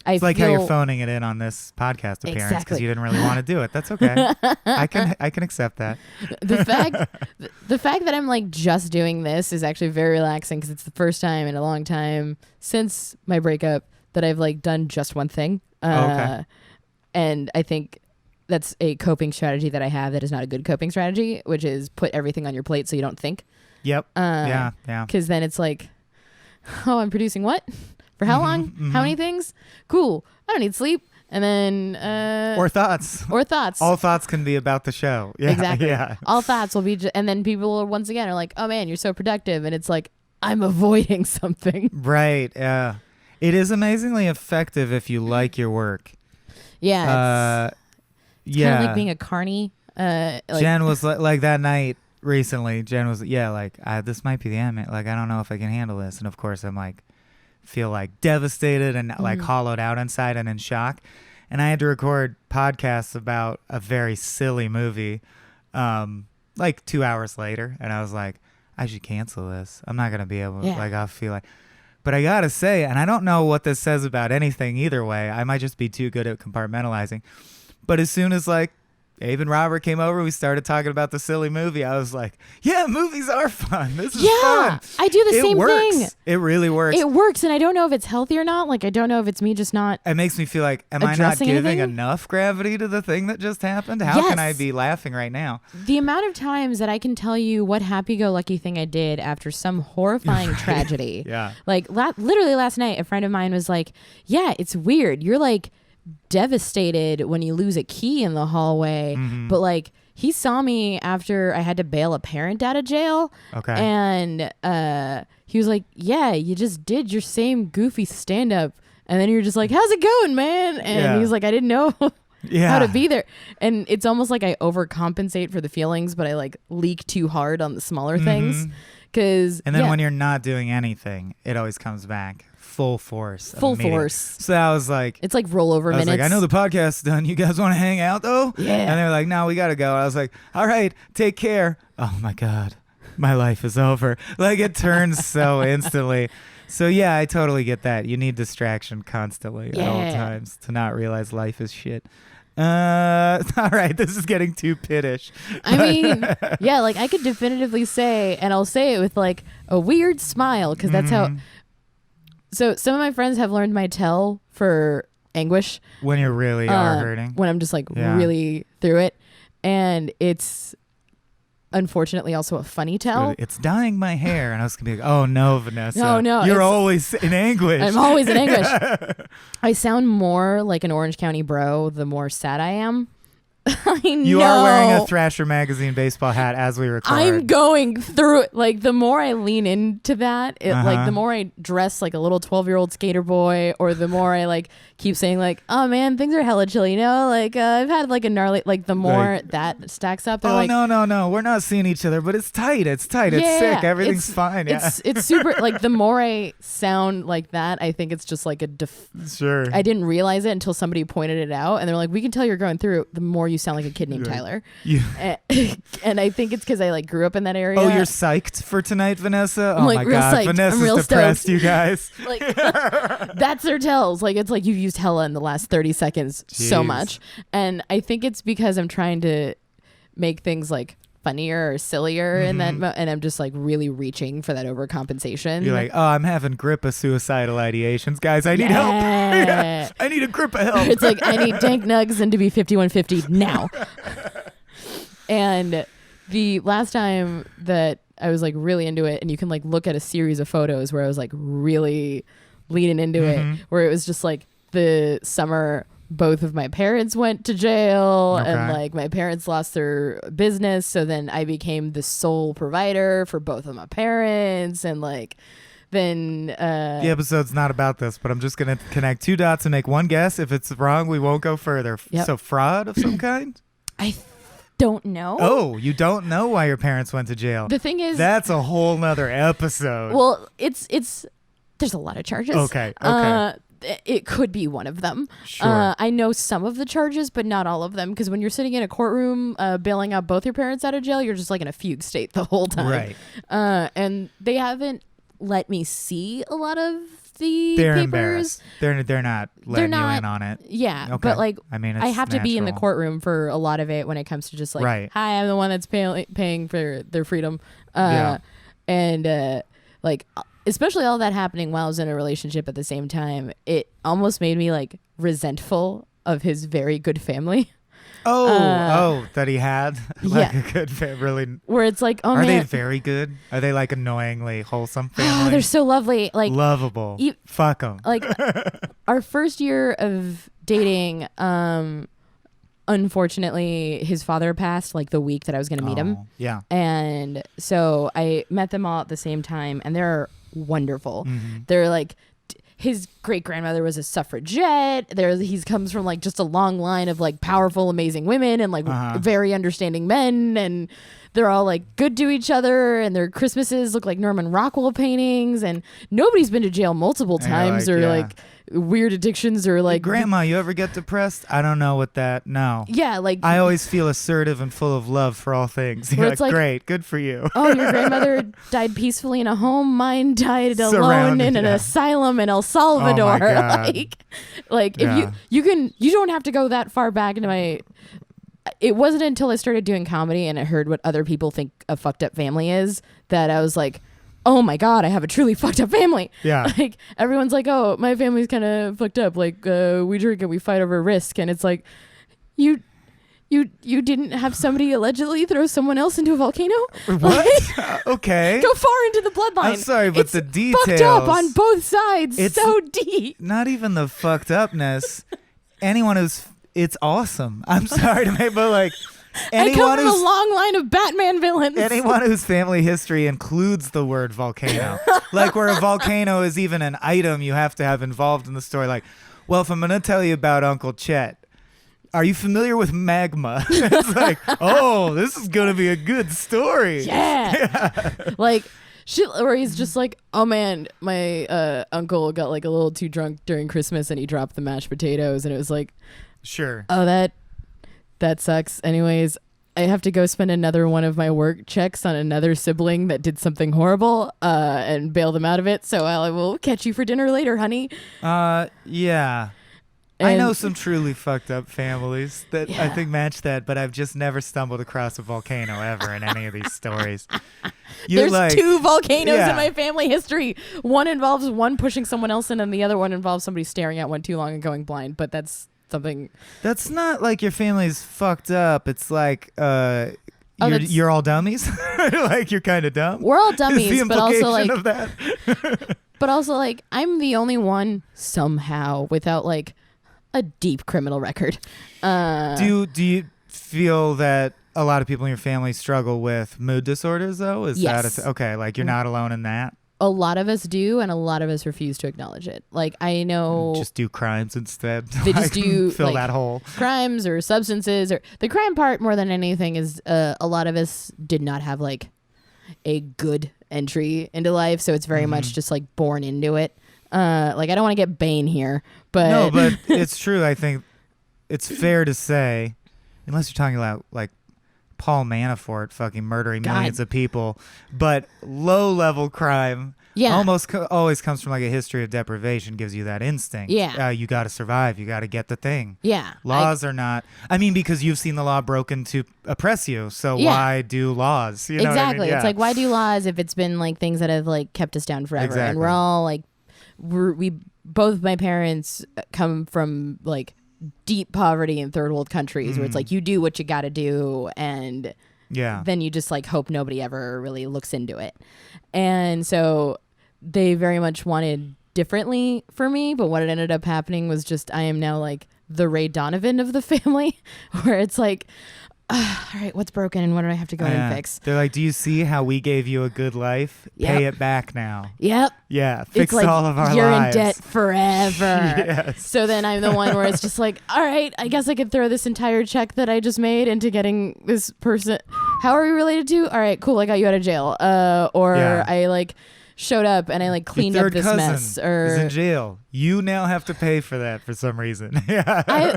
It's like how you're phoning it in on this podcast appearance because you didn't really want to do it. That's okay. I can accept that. The fact that I'm like just doing this is actually very relaxing because it's the first time in a long time since my breakup that I've like done just one thing. And I think that's a coping strategy that I have that is not a good coping strategy, which is put everything on your plate so you don't think. Yep. Yeah. Because then it's like, oh, I'm producing what? For how long? How many things? Cool. I don't need sleep. And then... or thoughts. All thoughts can be about the show. Yeah, exactly. Yeah. All thoughts will be... and then people, once again, are like, oh, man, you're so productive. And it's like, I'm avoiding something. Right. Yeah. It is amazingly effective if you like your work. Yeah. It's kind of like being a carny. Jen was like that night recently. Jen was, this might be the end. Like, I don't know if I can handle this. And, of course, I'm like... feel like devastated and like hollowed out inside and in shock, and I had to record podcasts about a very silly movie like 2 hours later, and I was like, I should cancel this. I'm not gonna be able to I feel like, but I gotta say, and I don't know what this says about anything either way, I might just be too good at compartmentalizing, but as soon as like Abe and Robert came over, we started talking about the silly movie. I was like, yeah, movies are fun. This is fun. I do the same thing. It really works. It works, and I don't know if it's healthy or not. Like, I don't know if it's me just not... It makes me feel like, am I not giving enough gravity to the thing that just happened? How can I be laughing right now? The amount of times that I can tell you what happy-go-lucky thing I did after some horrifying tragedy. Yeah. Like, literally last night, a friend of mine was like, yeah, it's weird. You're like... devastated when you lose a key in the hallway, but like he saw me after I had to bail a parent out of jail, and he was like, yeah, you just did your same goofy stand-up, and then you're just like, how's it going, man? And he was like, I didn't know how to be there. And it's almost like I overcompensate for the feelings, but I like leak too hard on the smaller things. And then when you're not doing anything, it always comes back full force. So I was like, it's like rollover minutes. Like, I know the podcast's done. You guys want to hang out though? Yeah. And they're like, no, we got to go. I was like, all right, take care. Oh my God, my life is over. Like it turns so instantly. So yeah, I totally get that. You need distraction constantly at all times to not realize life is shit. All right, this is getting too pittish. I mean, yeah, like I could definitively say, and I'll say it with like a weird smile, because that's how. So some of my friends have learned my tell for anguish when you really are hurting. When I'm just like really through it, and it's unfortunately also a funny tell. It's dyeing my hair, and I was gonna be like, oh no, Vanessa, no, you're always in anguish. I'm always in anguish. I sound more like an Orange County bro the more sad I am. I know. You are wearing a Thrasher magazine baseball hat as we record. I'm going through it. Like the more I lean into that, like the more I dress like a little 12-year-old skater boy, or the more I like keep saying like, oh man, things are hella chill, you know? Like I've had like a gnarly, like the more that stacks up. Oh, like, no, we're not seeing each other, but it's tight. It's sick. Everything's fine. Yeah. It's super. Like the more I sound like that, I think it's just like a sure. I didn't realize it until somebody pointed it out, and they're like, we can tell you're going through it. The more you sound like a kid named Tyler. And I think it's because I like grew up in that area. Oh, you're psyched for tonight, Vanessa? Oh like, my God, psyched. Vanessa's depressed, stoked. You guys. Like that's their tells. Like it's like you've used hella in the last 30 seconds so much. And I think it's because I'm trying to make things like funnier or sillier in that and I'm just like really reaching for that overcompensation. You're like, oh, I'm having grip of suicidal ideations, guys. I need help. Yeah, I need a grip of help. It's like, I need dank nugs and to be 5150 now. And the last time that I was like really into it, and you can like look at a series of photos where I was like really leaning into it, where it was just like the summer both of my parents went to jail and like my parents lost their business, so then I became the sole provider for both of my parents, and like then the episode's not about this, but I'm just gonna connect two dots and make one guess. If it's wrong, we won't go further. So fraud of some kind? I don't know. Oh, you don't know why your parents went to jail. The thing is, that's a whole nother episode. Well, it's there's a lot of charges. Okay. It could be one of them. Sure. I know some of the charges, but not all of them. Because when you're sitting in a courtroom bailing out both your parents out of jail, you're just like in a fugue state the whole time. Right. And they haven't let me see a lot of the They're papers. Embarrassed. They're not letting you in on it. Yeah. Okay. But like, I mean, it's I have to be in the natural. courtroom for a lot of it when it comes to just like, hi, I'm the one that's paying for their freedom. And like, especially all that happening while I was in a relationship at the same time, it almost made me like resentful of his very good family. That he had like a good really. Where it's like, are they very good? Are they like annoyingly wholesome family? They're so lovely, like lovable. Fuck them. Like our first year of dating, unfortunately, his father passed like the week that I was going to meet him. Yeah. And so I met them all at the same time, and they're wonderful. They're like, his great grandmother was a suffragette. He comes from like just a long line of like powerful, amazing women and like very understanding men, and they're all like good to each other, and their Christmases look like Norman Rockwell paintings, and nobody's been to jail multiple times like weird addictions or like. Grandma, you ever get depressed? I don't know what that. No. Yeah, like I always feel assertive and full of love for all things. You're it's like, great, good for you. Oh, your grandmother died peacefully in a home. Mine died alone in an asylum in El Salvador. Oh my God. If you don't have to go that far back into my. It wasn't until I started doing comedy and I heard what other people think a fucked up family is that I was like, oh my God, I have a truly fucked up family. Yeah. Like everyone's like, oh, my family's kind of fucked up. Like we drink and we fight over risk. And it's like, you didn't have somebody allegedly throw someone else into a volcano? What? Okay. Go far into the bloodline. I'm sorry, but it's the details. fucked up on both sides. It's so deep. Not even the fucked upness. It's awesome. I'm sorry to make, but like I come from a long line of Batman villains. Anyone whose family history includes the word volcano, like where a volcano is even an item you have to have involved in the story. Like, well, if I'm going to tell you about Uncle Chet, are you familiar with magma? It's like, oh, this is going to be a good story. Yeah. Like, shit, where he's just like, oh man, my uncle got like a little too drunk during Christmas and he dropped the mashed potatoes, and it was like, sure. Oh, that sucks. Anyways, I have to go spend another one of my work checks on another sibling that did something horrible and bail them out of it. So I will catch you for dinner later, honey. Yeah. I know some truly fucked up families that I think match that, but I've just never stumbled across a volcano ever in any of these stories. There's like, 2 volcanoes in my family history. One involves one pushing someone else in, and the other one involves somebody staring at one too long and going blind. But that's something. That's not like your family's fucked up. It's like you're all dummies. Like you're kind of dumb. We're all dummies, but also like of that. But also like I'm the only one somehow without like a deep criminal record. Do you feel that a lot of people in your family struggle with mood disorders though? Is yes. that okay? Like you're not alone in that? A lot of us do, and a lot of us refuse to acknowledge it. Like I know, just do crimes instead. They just do fill that hole. Crimes or substances, or the crime part more than anything is a lot of us did not have like a good entry into life, so it's very much just like born into it. Like I don't want to get Bane here, but no, but it's true. I think it's fair to say, unless you're talking about like Paul Manafort fucking murdering God. millions of people, but low-level crime almost always comes from like a history of deprivation, gives you that instinct. Yeah. You got to survive. You got to get the thing. Yeah. Laws are not, I mean, because you've seen the law broken to oppress you, so why do laws? You know what I exactly. mean? It's like, why do laws if it's been like things that have like kept us down forever? Exactly. And we're all like, we both my parents come from like deep poverty in third world countries where it's like you do what you got to do and then you just like hope nobody ever really looks into it. And so they very much wanted differently for me, but what it ended up happening was just I am now like the Ray Donovan of the family where it's like, all right, what's broken and what do I have to go and fix? They're like, do you see how we gave you a good life? Pay it back now. Yep. Yeah, fix like all of our you're lives. in debt forever. Yes. So then I'm the one where it's just like, all right, I guess I could throw this entire check that I just made into getting this person. How are we related to? All right, cool. I got you out of jail. I like showed up and I like cleaned Your up third this cousin mess. is in jail. You now have to pay for that for some reason.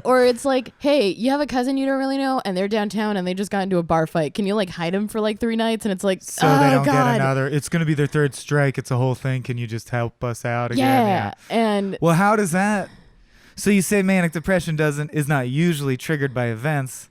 Or it's like, hey, you have a cousin you don't really know and they're downtown and they just got into a bar fight. Can you like hide them for like 3 nights? And it's like, so oh, they don't God. get another. It's going to be their third strike. It's a whole thing. Can you just help us out again? Yeah. And well, how does that? So you say manic depression is not usually triggered by events.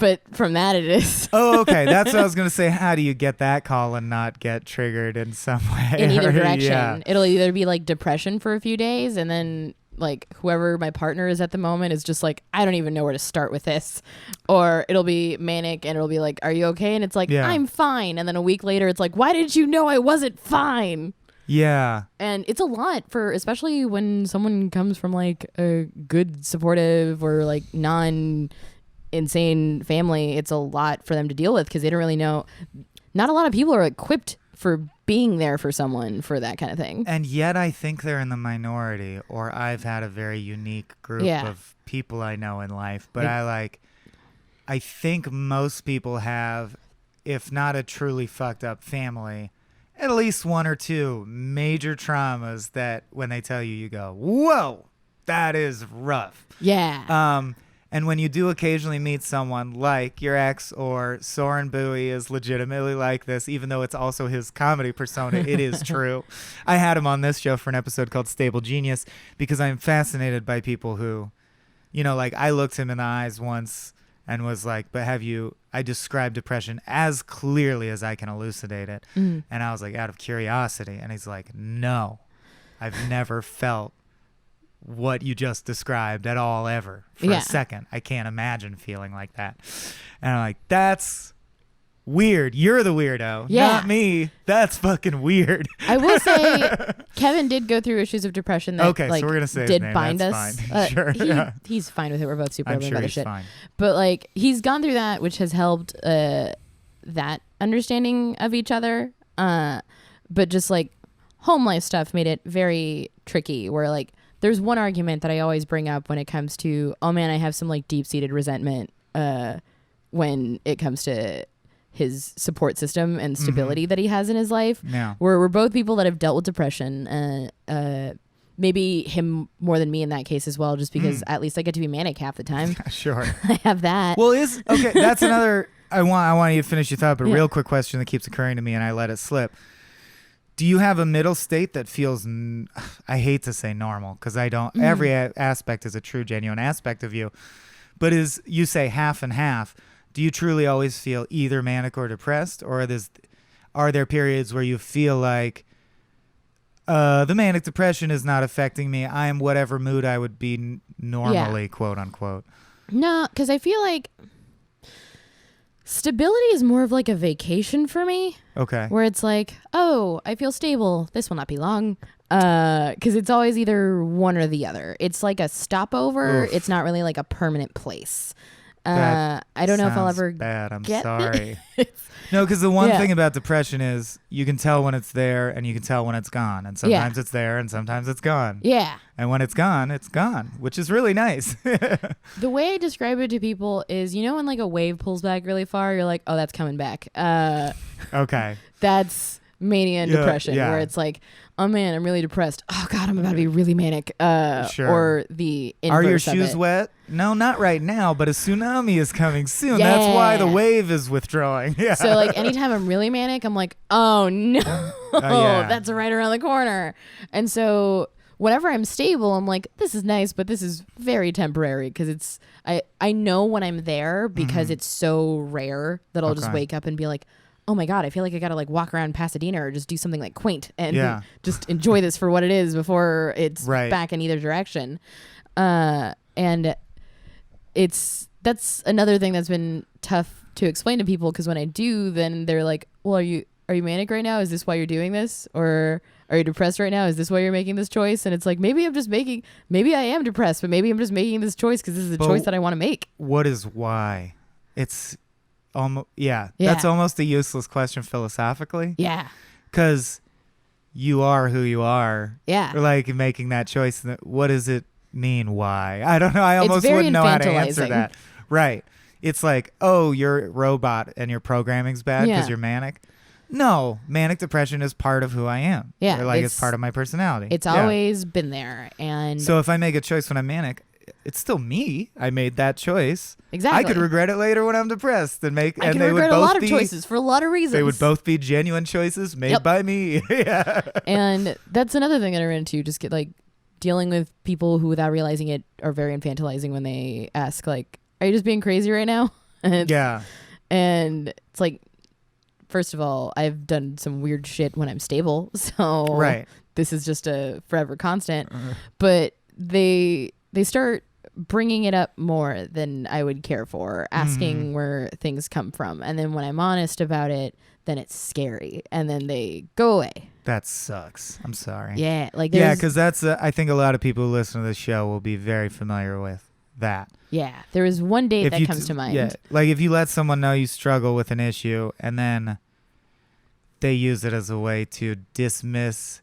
But from that it is. Oh, okay. That's what I was going to say. How do you get that call and not get triggered in some way? In either direction. Yeah. It'll either be like depression for a few days and then like whoever my partner is at the moment is just like, I don't even know where to start with this. Or it'll be manic and it'll be like, are you okay? And it's like, I'm fine. And then a week later it's like, why did you know I wasn't fine? Yeah. And it's a lot for, especially when someone comes from like a good supportive or like non-insane family. It's a lot for them to deal with because they don't really know. Not a lot of people are equipped for being there for someone for that kind of thing. And yet I think they're in the minority, or I've had a very unique group of people I know in life. But I think most people have, if not a truly fucked up family, at least 1 or 2 major traumas that when they tell you, you go, whoa, that is rough. Yeah. And when you do occasionally meet someone like your ex or Soren Bowie is legitimately like this, even though it's also his comedy persona, it is true. I had him on this show for an episode called Stable Genius because I'm fascinated by people who, you know, like I looked him in the eyes once and was like, but I described depression as clearly as I can elucidate it. And I was like, out of curiosity. And he's like, no, I've never felt what you just described at all ever for a second. I can't imagine feeling like that. And I'm like, that's weird. You're the weirdo, not me. That's fucking weird. I will say Kevin did go through issues of depression that so we're gonna say did his name. bind That's us. Fine. Sure. He's fine with it. We're both super I'm open sure about he's shit. fine. But like he's gone through that, which has helped that understanding of each other. But just like home life stuff made it very tricky where like there's one argument that I always bring up when it comes to, oh man, I have some like deep-seated resentment when it comes to his support system and stability that he has in his life. Yeah. We're both people that have dealt with depression. Maybe him more than me in that case as well, just because at least I get to be manic half the time. Sure. I have that. Well, that's another, I want you to finish your thought, but a real quick question that keeps occurring to me and I let it slip. Do you have a middle state that feels, I hate to say normal, because I don't, every aspect is a true, genuine aspect of you, but you say half and half, do you truly always feel either manic or depressed, or are there periods where you feel like the manic depression is not affecting me, I am whatever mood I would be normally, quote unquote? No, because I feel like stability is more of like a vacation for me. Okay. Where it's like, oh, I feel stable. This will not be long. Because it's always either one or the other. It's like a stopover. Oof. It's not really like a permanent place. I don't know if I'll ever bad. I'm get sorry. No, because the one thing about depression is you can tell when it's there and you can tell when it's gone. And sometimes it's there and sometimes it's gone. Yeah. And when it's gone, which is really nice. The way I describe it to people is, you know, when like a wave pulls back really far, you're like, oh, that's coming back. Okay. That's mania and depression, where it's like, oh man, I'm really depressed. Oh God, I'm about to be really manic. Or the inverse Are your of shoes it. wet? No, not right now, but a tsunami is coming soon. Yeah. That's why the wave is withdrawing. Yeah. So like anytime I'm really manic, I'm like, oh no, that's right around the corner. And so whenever I'm stable, I'm like, this is nice, but this is very temporary because it's I know when I'm there because it's so rare that I'll just wake up and be like, oh my God, I feel like I gotta like walk around Pasadena or just do something like quaint and just enjoy this for what it is before it's back in either direction. And that's another thing that's been tough to explain to people, because when I do, then they're like, well, are you manic right now? Is this why you're doing this? Or are you depressed right now? Is this why you're making this choice? And it's like, maybe I am depressed, but maybe I'm just making this choice because this is a choice that I want to make. What is why? It's almost, that's almost a useless question philosophically. Yeah. Because you are who you are. Yeah. Or like making that choice. What does it mean? Why? I don't know. I almost wouldn't know how to answer that. Right. It's like, oh, you're a robot and your programming's bad because you're manic. No, manic depression is part of who I am. Yeah. Or like it's part of my personality. It's always been there. And so if I make a choice when I'm manic, it's still me. I made that choice. Exactly. I could regret it later when I'm depressed and make. I can regret a lot of choices for a lot of reasons. They would both be genuine choices made by me. Yeah. And that's another thing that I ran into. Just get like dealing with people who, without realizing it, are very infantilizing when they ask, like, "Are you just being crazy right now?" And and it's like, first of all, I've done some weird shit when I'm stable, so this is just a forever constant. But they start bringing it up more than I would care for, asking where things come from. And then when I'm honest about it, then it's scary. And then they go away. That sucks. I'm sorry. Yeah. Because that's, I think a lot of people who listen to this show will be very familiar with that. Yeah. There is one date that comes to mind. Yeah. Like if you let someone know you struggle with an issue and then they use it as a way to dismiss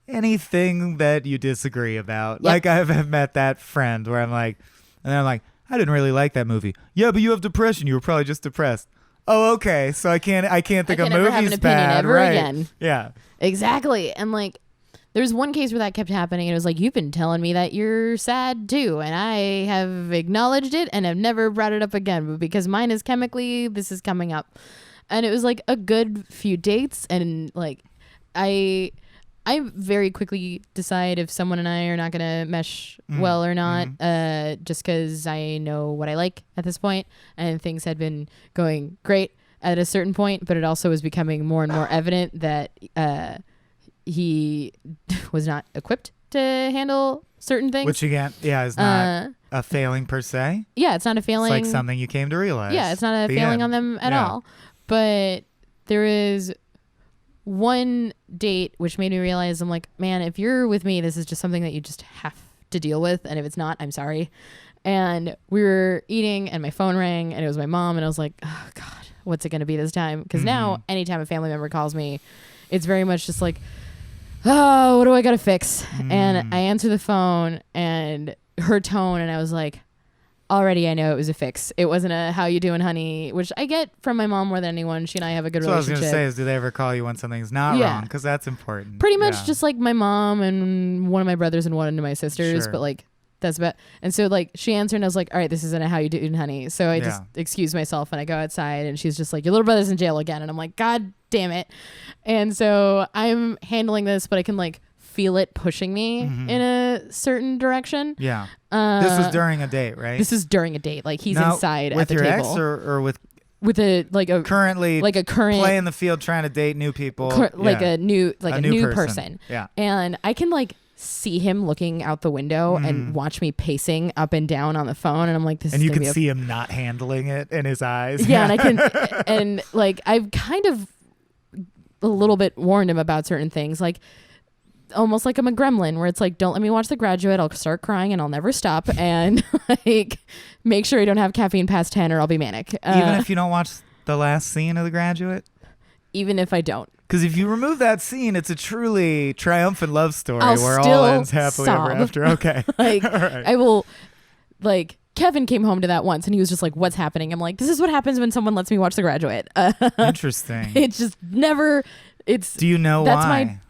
anything that you disagree about. Yep. Like I've met that friend where I'm like, and then I'm like, I didn't really like that movie. Yeah, but you have depression. You were probably just depressed. Oh, okay. So I can't think a movie's have an opinion bad. Ever again. Yeah. Exactly. And like, there's one case where that kept happening, and it was like, you've been telling me that you're sad too, and I have acknowledged it and have never brought it up again, but because mine is chemically, this is coming up. And it was like a good few dates, and like I very quickly decide if someone and I are not going to mesh well or not, just because I know what I like at this point, and things had been going great at a certain point, but it also was becoming more and more evident that he was not equipped to handle certain things. Which again, is not a failing per se. Yeah, it's not a failing. It's like something you came to realize. Yeah, it's not a failing on them at all. But there is one date which made me realize, I'm like, man, if you're with me, this is just something that you just have to deal with. And if it's not, I'm sorry. And we were eating and my phone rang and it was my mom. And I was like, oh God, what's it going to be this time? Because now anytime a family member calls me, it's very much just like, oh, what do I got to fix? And I answer the phone and her tone, and I was like, already I know it was a fix. It wasn't a how you doing, honey, which I get from my mom more than anyone. She and I have a good relationship. So I was going to say is, do they ever call you when something's not wrong? Because that's important. Pretty much just like my mom and one of my brothers and one of my sisters, but like that's about. And so like she answered and I was like, all right, this isn't a how you doing, honey. So I just excuse myself and I go outside and she's just like, your little brother's in jail again. And I'm like, God damn it. And so I'm handling this, but I can like feel it pushing me in a certain direction. Yeah. This was during a date, right? This is during a date. Like he's inside at the table. With your ex or with a current play in the field trying to date new people. A new person. Yeah. And I can like see him looking out the window and watch me pacing up and down on the phone, and I'm like, this. And you can see him not handling it in his eyes. Yeah, and I can, and like I've kind of a little bit warned him about certain things, like almost like I'm a gremlin, where it's like, don't let me watch The Graduate. I'll start crying and I'll never stop, and like make sure you don't have caffeine past 10 or I'll be manic. Even if you don't watch the last scene of The Graduate. Even if I don't. Because if you remove that scene, it's a truly triumphant love story where all ends happily ever after. Okay. Like, right. I will, like, Kevin came home to that once and he was just like, what's happening? I'm like, this is what happens when someone lets me watch The Graduate. Interesting. It's just never, Do you know that's why?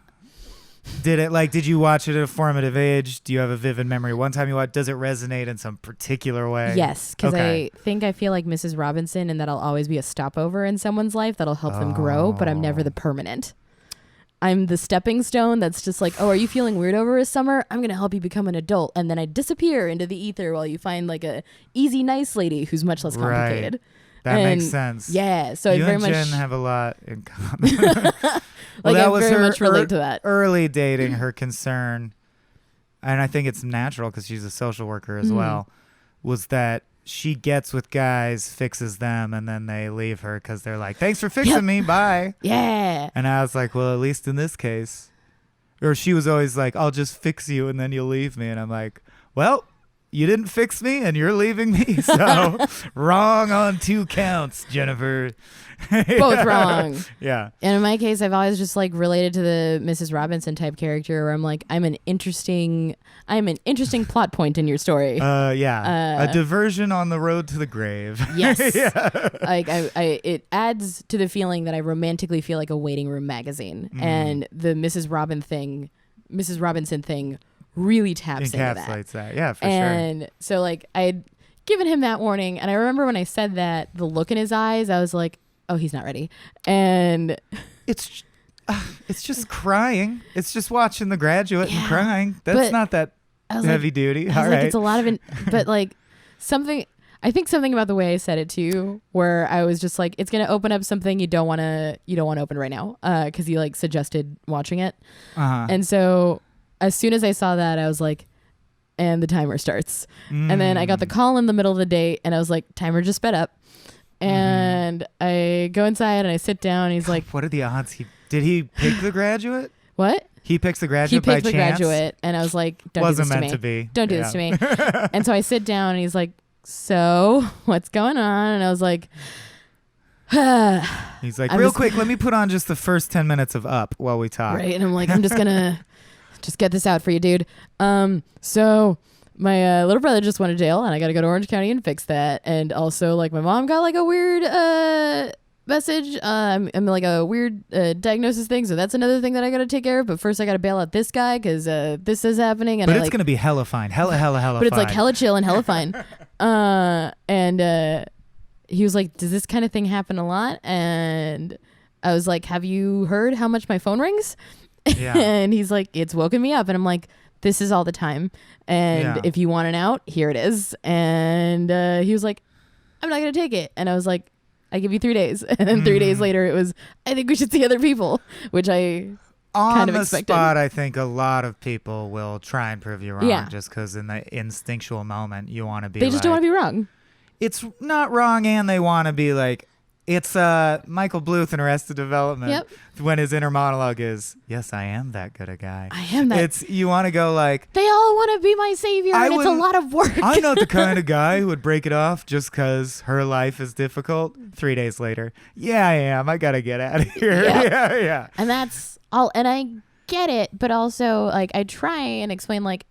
Did you watch it at a formative age? Do you have a vivid memory? One time you watched, does it resonate in some particular way? Yes, because I feel like Mrs. Robinson, and that I'll always be a stopover in someone's life that'll help them grow, but I'm never the permanent. I'm the stepping stone that's just like, oh, are you feeling weird over a summer? I'm going to help you become an adult. And then I disappear into the ether while you find like a easy, nice lady who's much less complicated. Right. That makes sense. Yeah. So you I very and much Jen have a lot in common. Like I very much relate to that. Early dating, her concern, and I think it's natural because she's a social worker as well, was that she gets with guys, fixes them, and then they leave her because they're like, thanks for fixing me, bye. Yeah. And I was like, well, at least in this case. Or she was always like, I'll just fix you and then you'll leave me. And I'm like, well, you didn't fix me and you're leaving me. So wrong on 2 counts, Jennifer. Both wrong. Yeah. And in my case, I've always just like related to the Mrs. Robinson type character where I'm like, I'm an interesting plot point in your story. A diversion on the road to the grave. Yes. Like it adds to the feeling that I romantically feel like a waiting room magazine. And the Mrs. Robinson thing really taps into that. Encapsulates that. Yeah, for sure. And so like I'd given him that warning, and I remember when I said that, the look in his eyes, I was like, oh, he's not ready. And it's just crying. It's just watching The Graduate and crying. That's not that heavy duty. I was like, it's a lot of but like I think something about the way I said it to you, where I was just like, it's gonna open up something you don't want to open right now, because you like suggested watching it. And so as soon as I saw that, I was like, and the timer starts. And then I got the call in the middle of the day, and I was like, timer just sped up. And I go inside and I sit down, and he's like, what are the odds did he pick The Graduate? What? He picks The Graduate by chance? He picked The Graduate, and I was like, don't do this to me. Wasn't meant to be. Don't do this to me. And so I sit down, and he's like, so what's going on? And I was like, he's like, real quick, let me put on just the first 10 minutes of Up while we talk. Right. And I'm like, I'm just gonna just get this out for you, dude. So my little brother just went to jail, and I got to go to Orange County and fix that. And also, like, my mom got like a weird message. I'm like a weird diagnosis thing, so that's another thing that I got to take care of. But first, I got to bail out this guy because this is happening. And but it's gonna be hella fine, hella but it's like hella chill and hella fine. And he was like, does this kind of thing happen a lot? And I was like, have you heard how much my phone rings? Yeah. And he's like, it's woken me up. And I'm like, this is all the time. And if you want an out, here it is. And he was like, I'm not going to take it. And I was like, I give you 3 days. And then 3 days later, it was, I think we should see other people, which I kind of expected. On the spot, I think a lot of people will try and prove you wrong just because in the instinctual moment, you want to be They just don't want to be wrong. It's not wrong, and they want to be like, it's Michael Bluth in Arrested Development when his inner monologue is, yes, I am that good a guy. I am that. It's, you want to go like, they all want to be my savior, and it's a lot of work. I'm not the kind of guy who would break it off just because her life is difficult. 3 days later, yeah, I am. I got to get out of here. Yeah. And that's all. And I get it, but also like I try and explain like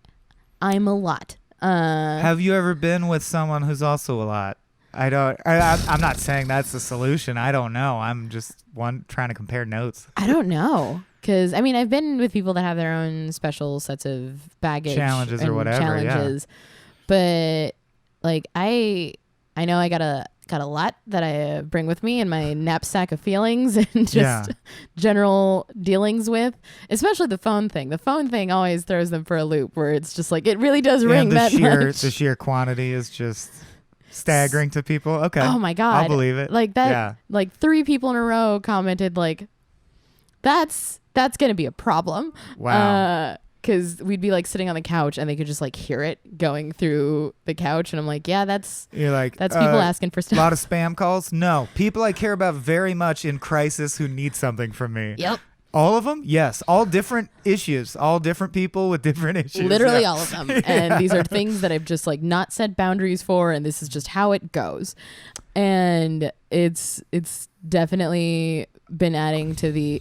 I'm a lot. Have you ever been with someone who's also a lot? I'm not saying that's the solution. I don't know. I'm just trying to compare notes. I don't know. Because, I mean, I've been with people that have their own special sets of baggage. Challenges or whatever, challenges. But, like, I know I got a lot that I bring with me in my knapsack of feelings and just general dealings with, especially the phone thing. The phone thing always throws them for a loop where it's just like, it really does ring that much. The sheer quantity is just staggering to people. Okay. Oh my God. I'll believe it. Like that, like 3 people in a row commented like, that's going to be a problem. Wow. Because we'd be like sitting on the couch and they could just like hear it going through the couch. And I'm like, yeah, that's people asking for stuff. A lot of spam calls? No. People I care about very much in crisis who need something from me. Yep. All of them? Yes. All different issues. All different people with different issues. Literally all of them. And these are things that I've just like not set boundaries for. And this is just how it goes. And it's definitely been adding to the,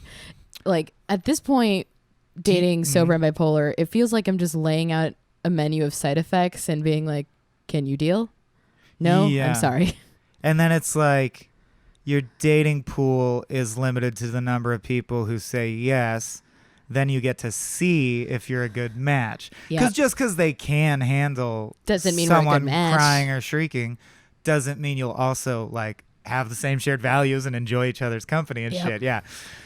like at this point, dating sober and bipolar, it feels like I'm just laying out a menu of side effects and being like, can you deal? No, I'm sorry. And then it's like, your dating pool is limited to the number of people who say yes, then you get to see if you're a good match. Because just because they can handle doesn't mean we're a someone good match. crying or shrieking doesn't mean you'll also like have the same shared values and enjoy each other's company and shit. Yeah.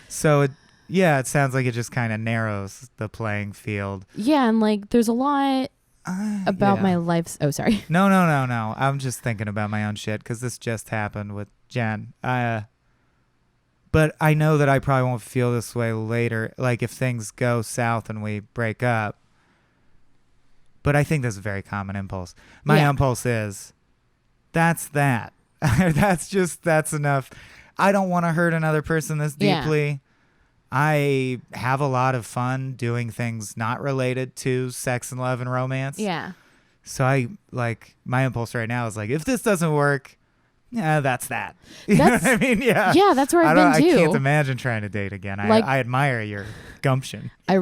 So it sounds like it just kind of narrows the playing field. Yeah, and like there's a lot about my life. Oh, sorry. No. I'm just thinking about my own shit because this just happened with Jen. But I know that I probably won't feel this way later, like if things go south and we break up. But I think this is a very common impulse. My impulse is, that's that. That's enough. I don't want to hurt another person this deeply. I have a lot of fun doing things not related to sex and love and romance. Yeah. So my impulse right now is like, if this doesn't work, that's that. You know what I mean? Yeah. Yeah, that's where I've been too. I can't imagine trying to date again. I admire your gumption. I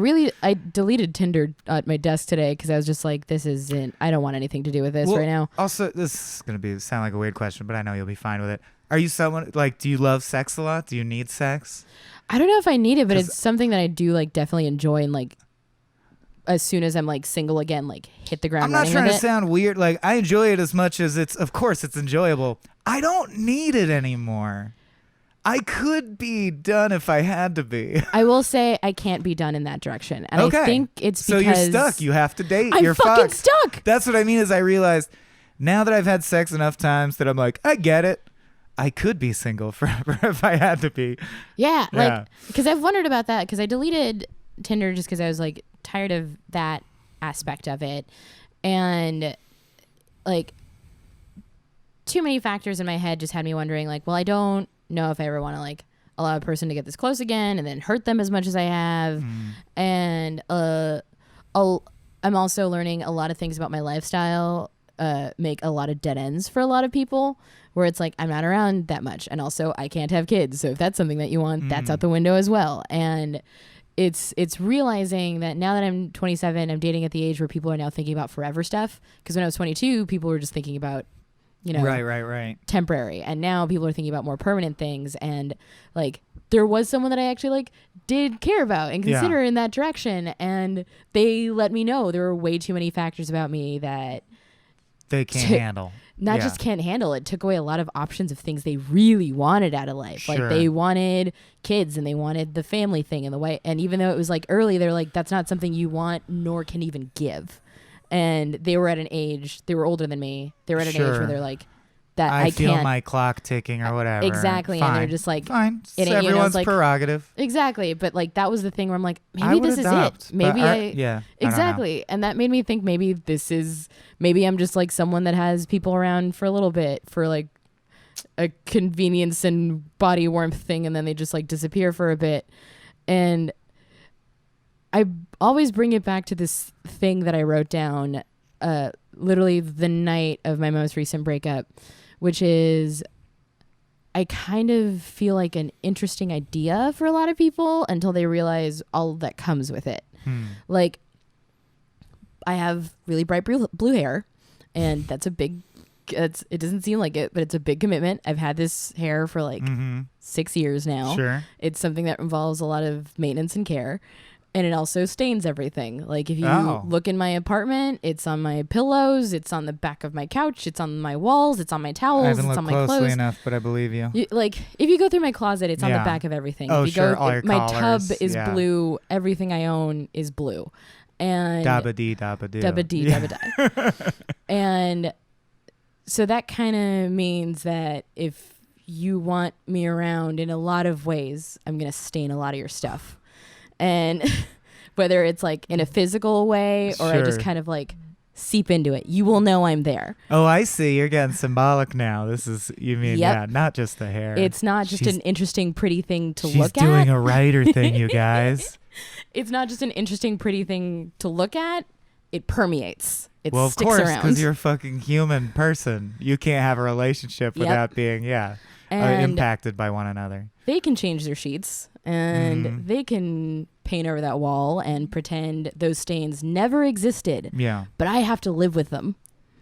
deleted Tinder at my desk today because I was just like, I don't want anything to do with this right now. Also, this is going to sound like a weird question, but I know you'll be fine with it. Are you someone, like, do you love sex a lot? Do you need sex? I don't know if I need it, but it's something that I do like definitely enjoy, and like as soon as I'm like single again, like hit the ground running. I'm not trying to sound weird. Like, I enjoy it as much as of course it's enjoyable. I don't need it anymore. I could be done if I had to be. I will say I can't be done in that direction. And I think it's because... So you're stuck. You have to date. I'm you're fucking fucked. stuck. That's what I mean is I realized now that I've had sex enough times that I'm like, I get it. I could be single forever if I had to be. Yeah. Like, because I've wondered about that because I deleted Tinder just because I was like tired of that aspect of it. And like too many factors in my head just had me wondering like, well, I don't know if I ever want to like allow a person to get this close again and then hurt them as much as I have. And I'm also learning a lot of things about my lifestyle make a lot of dead ends for a lot of people where it's like I'm not around that much, and also I can't have kids, so if that's something that you want, that's out the window as well. And it's realizing that now that I'm 27, I'm dating at the age where people are now thinking about forever stuff, because when I was 22 people were just thinking about right temporary, and now people are thinking about more permanent things. And like there was someone that I actually like did care about and consider in that direction, and they let me know there were way too many factors about me that they can't handle. Not just can't handle, it took away a lot of options of things they really wanted out of life. Like they wanted kids and they wanted the family thing and the way, and even though it was like early, they're like, that's not something you want nor can even give. And they were at an age, they were older than me. They were at an age where they're like, that I feel can't. My clock ticking or whatever. Exactly. Fine. And they're just like, fine. It's everyone's like, prerogative. Exactly. But like that was the thing where I'm like, maybe this is it. Maybe exactly. And that made me think maybe I'm just like someone that has people around for a little bit for like a convenience and body warmth thing, and then they just like disappear for a bit. And I always bring it back to this thing that I wrote down literally the night of my most recent breakup, which is I kind of feel like an interesting idea for a lot of people until they realize all that comes with it. Like I have really bright blue hair, and that's a big, it doesn't seem like it, but it's a big commitment. I've had this hair for like 6 years now. Sure. It's something that involves a lot of maintenance and care. And it also stains everything. Like if you look in my apartment, it's on my pillows, it's on the back of my couch, it's on my walls, it's on my towels, it's on my clothes. I haven't looked closely enough, but I believe you. Like if you go through my closet, it's on the back of everything. Oh, if you sure. go, all your my collars. tub is blue. Everything I own is blue. And dabba-dee, dabba-dee. And so that kind of means that if you want me around in a lot of ways, I'm going to stain a lot of your stuff. And whether it's like in a physical way or I just kind of like seep into it, you will know I'm there. Oh, I see. You're getting symbolic now. This is, you mean, not just the hair. It's not just an interesting, pretty thing to look at. She's doing a writer thing, you guys. It's not just an interesting, pretty thing to look at. It permeates. It well, of sticks course, around. because you're a fucking human person. You can't have a relationship without being, impacted by one another. They can change their sheets, and they can paint over that wall and pretend those stains never existed. Yeah. But I have to live with them.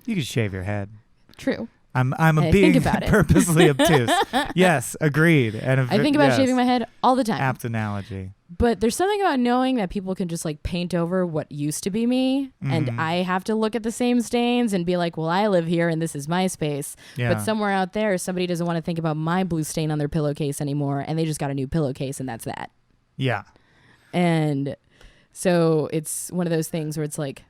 You can shave your head. True. I'm a being purposely obtuse. Yes, agreed. And I think about shaving my head all the time. Apt analogy. But there's something about knowing that people can just like paint over what used to be me, and I have to look at the same stains and be like, well, I live here and this is my space. Yeah. But somewhere out there, somebody doesn't want to think about my blue stain on their pillowcase anymore, and they just got a new pillowcase, and that's that. Yeah. And so it's one of those things where it's like,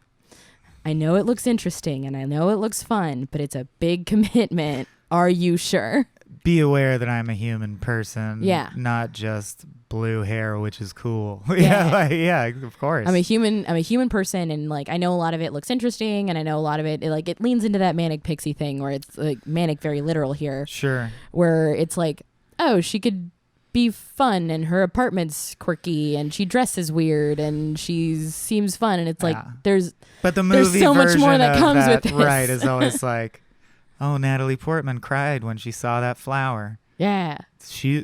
I know it looks interesting and I know it looks fun, but it's a big commitment. Are you sure? Be aware that I'm a human person. Yeah. Not just blue hair, which is cool. Yeah. Yeah, of course. I'm a human person, and like I know a lot of it looks interesting, and I know a lot of it like it leans into that manic pixie thing where it's like manic very literal here. Sure. Where it's like, oh, she could be fun and her apartment's quirky and she dresses weird and she seems fun, and it's like but the movie there's so much more that comes with this. Right, is always like, oh, Natalie Portman cried when she saw that flower. Yeah.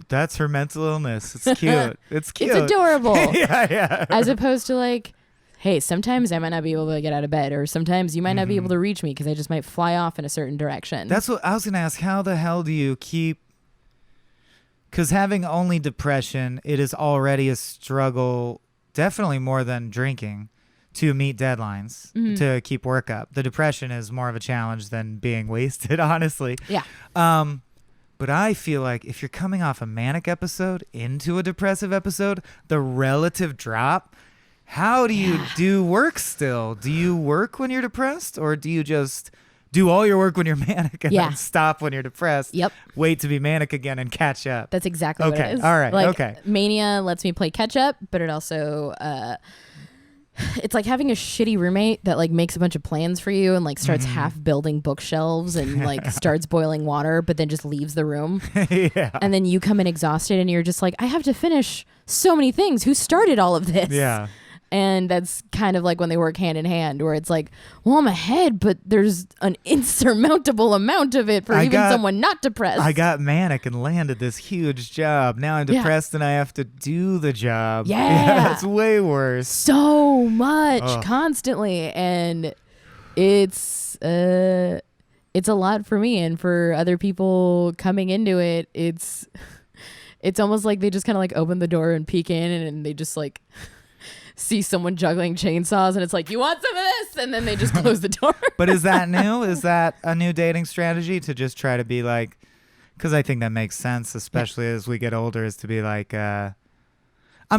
That's her mental illness. It's cute. It's cute. It's adorable. Yeah. As opposed to like, hey, sometimes I might not be able to get out of bed, or sometimes you might not be able to reach me because I just might fly off in a certain direction. That's what I was going to ask. How the hell do you keep... Because having only depression, it is already a struggle, definitely more than drinking, to meet deadlines, to keep work up. The depression is more of a challenge than being wasted, honestly. Yeah. But I feel like if you're coming off a manic episode into a depressive episode, the relative drop, how do you do work still? Do you work when you're depressed, or do you just do all your work when you're manic and then stop when you're depressed? Yep. Wait to be manic again and catch up. That's exactly what it is. All right. Like, okay. Mania lets me play catch up, but it also it's like having a shitty roommate that like makes a bunch of plans for you and like starts half building bookshelves and like starts boiling water, but then just leaves the room. Yeah. And then you come in exhausted and you're just like, I have to finish so many things. Who started all of this? Yeah. And that's kind of like when they work hand in hand, where it's like, well, I'm ahead, but there's an insurmountable amount of it for someone not depressed. I got manic and landed this huge job. Now I'm depressed and I have to do the job. Yeah. It's way worse. So much constantly. And it's a lot for me, and for other people coming into it, it's almost like they just kind of like open the door and peek in, and they just like see someone juggling chainsaws, and it's like, you want some of this? And then they just close the door. But is that new? Is that a new dating strategy, to just try to be like, because I think that makes sense, especially as we get older, is to be like, I'm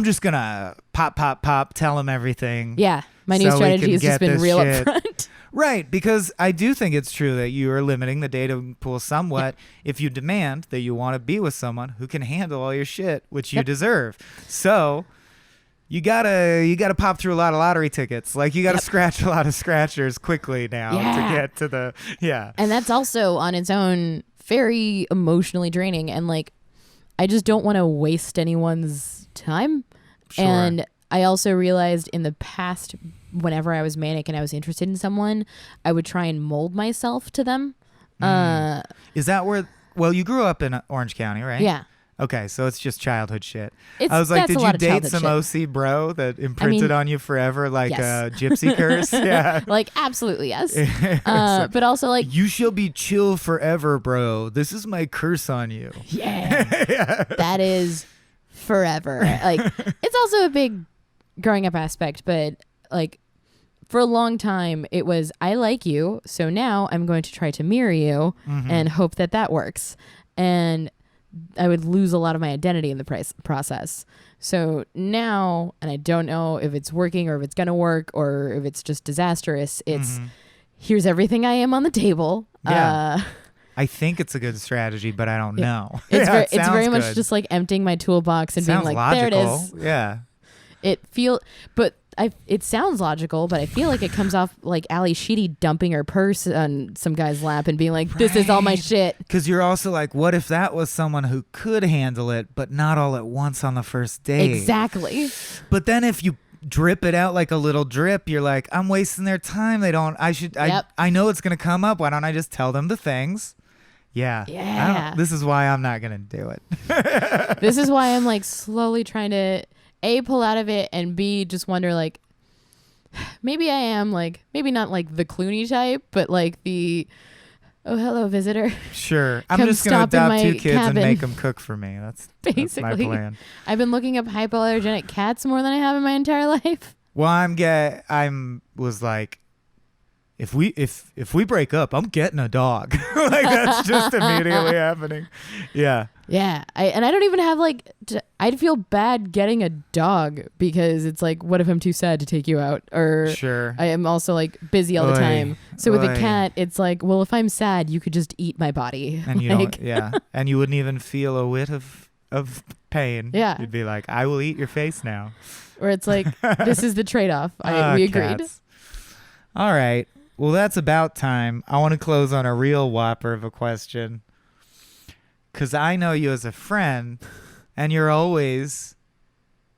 just going to pop, tell him everything. Yeah. My new strategy has just been real upfront. Right, because I do think it's true that you are limiting the dating pool somewhat if you demand that you want to be with someone who can handle all your shit, which you deserve. So... You gotta pop through a lot of lottery tickets. Like, you gotta scratch a lot of scratchers quickly now to get to the And that's also on its own very emotionally draining, and like, I just don't want to waste anyone's time. Sure. And I also realized in the past, whenever I was manic and I was interested in someone, I would try and mold myself to them. Is that where? Well, you grew up in Orange County, right? Yeah. Okay, so it's just childhood shit. I was like, did you date some OC bro that imprinted on you forever, like a gypsy curse? Yeah. Like, absolutely, yes. But also, like... You shall be chill forever, bro. This is my curse on you. Yeah. That is forever. Like, it's also a big growing up aspect, but, like, for a long time, it was, I like you, so now I'm going to try to mirror you and hope that works. And... I would lose a lot of my identity in the process. So now, and I don't know if it's working or if it's going to work or if it's just disastrous, it's here's everything I am on the table. Yeah. I think it's a good strategy, but I don't know. It's very much just like emptying my toolbox and being like, logical. There it is. Yeah. It sounds logical, but I feel like it comes off like Ali Sheedy dumping her purse on some guy's lap and being like, this is all my shit. Because you're also like, what if that was someone who could handle it, but not all at once on the first date? Exactly. But then if you drip it out like a little drip, you're like, I'm wasting their time. I know it's going to come up. Why don't I just tell them the things? Yeah. This is why I'm not going to do it. This is why I'm like slowly trying to... A, pull out of it, and B, just wonder, like, maybe I am, like, maybe not, like, the Clooney type, but, like, the oh, hello, visitor. Sure. I'm Come just going to stop in adopt my 2 kids cabin. and make them cook for me. That's my Basically. plan. I've been looking up hypoallergenic cats more than I have in my entire life. Well, was like, if we break up, I'm getting a dog. Like that's just immediately happening. Yeah. Yeah. I don't even have like, I'd feel bad getting a dog because it's like, what if I'm too sad to take you out? Or Sure. I am also like busy all the time. So with a cat, it's like, well, if I'm sad, you could just eat my body. And you don't, yeah. And you wouldn't even feel a whit of pain. Yeah. You'd be like, I will eat your face now. Or it's like, this is the trade-off. We agreed. Cats. All right. Well, that's about time. I want to close on a real whopper of a question. Because I know you as a friend, and you're always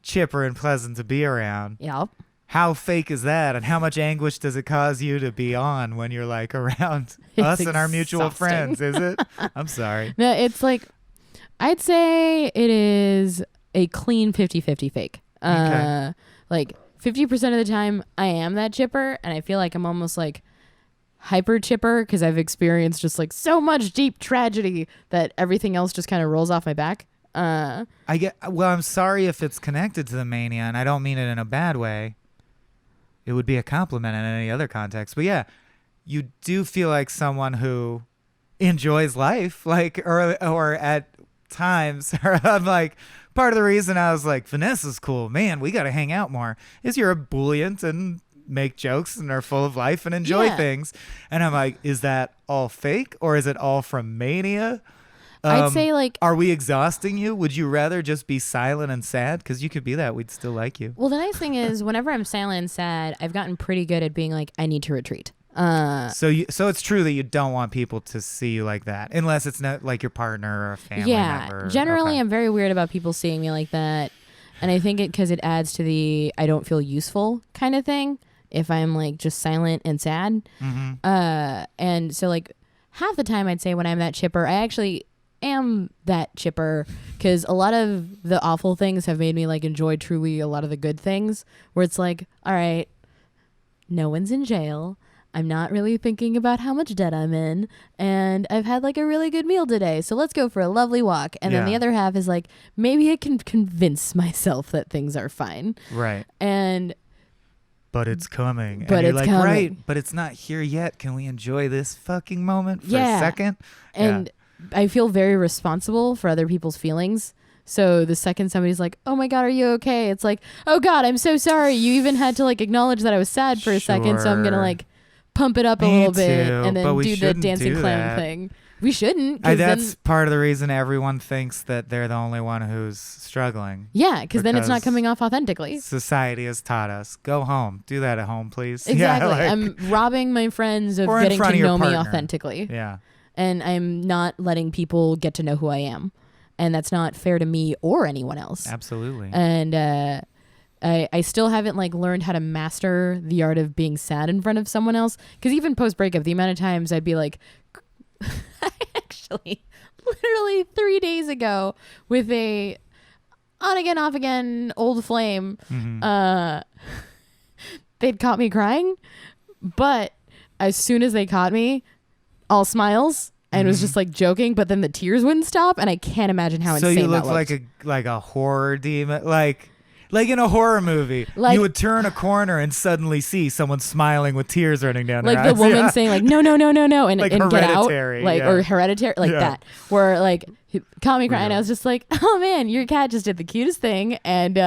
chipper and pleasant to be around. Yep. How fake is that? And how much anguish does it cause you to be on when you're like around us and our mutual friends? Is it? I'm sorry. No, it's like, I'd say it is a clean 50-50 fake. Okay. Like 50% of the time I am that chipper, and I feel like I'm almost like hyper chipper because I've experienced just like so much deep tragedy that everything else just kind of rolls off my back. I'm sorry if it's connected to the mania, and I don't mean it in a bad way. It would be a compliment in any other context. But yeah, you do feel like someone who enjoys life, like, or at times, I'm like, part of the reason I was like, Vanessa's cool, man, we got to hang out more, is you're ebullient and make jokes and are full of life and enjoy things. And I'm like, is that all fake or is it all from mania? I'd say like, are we exhausting you? Would you rather just be silent and sad? Because you could be that. We'd still like you. well, the nice thing is whenever I'm silent and sad, I've gotten pretty good at being like, I need to retreat. So it's true that you don't want people to see you like that, unless it's not like your partner or a family member. Generally, Okay. I'm very weird about people seeing me like that. And I think because it adds to the I don't feel useful kind of thing if I'm like just silent and sad. Mm-hmm. And so like half the time I'd say when I'm that chipper, I actually am that chipper because a lot of the awful things have made me like enjoy truly a lot of the good things where it's like, all right, no one's in jail. I'm not really thinking about how much debt I'm in, and I've had like a really good meal today, so let's go for a lovely walk. And then the other half is like, maybe I can convince myself that things are fine. Right. But it's coming. But and you're it's like, coming. right, but it's not here yet. Can we enjoy this fucking moment for a second? And I feel very responsible for other people's feelings. So the second somebody's like, oh my God, are you okay? It's like, oh God, I'm so sorry. You even had to like acknowledge that I was sad for a second. So I'm going to like pump it up a little bit and then do the dancing clown thing. We shouldn't. That's part of the reason everyone thinks that they're the only one who's struggling. Yeah, because then it's not coming off authentically. Society has taught us, go home. Do that at home, please. Exactly. Yeah, like, I'm robbing my friends of or getting to know me partner. authentically. Yeah. And I'm not letting people get to know who I am. And that's not fair to me or anyone else. Absolutely. And I still haven't like learned how to master the art of being sad in front of someone else. Because even post breakup, the amount of times I'd be like, I actually literally 3 days ago with a on again, off again old flame, they'd caught me crying. But as soon as they caught me, all smiles. And was just like joking, but then the tears wouldn't stop, and I can't imagine how insane that looked. So you look like a horror demon, like in a horror movie. Like, you would turn a corner and suddenly see someone smiling with tears running down their eyes. Like the woman saying like no, and like and get out, like yeah. or hereditary, like that. Where like he caught me crying, and I was just like, oh man, your cat just did the cutest thing, and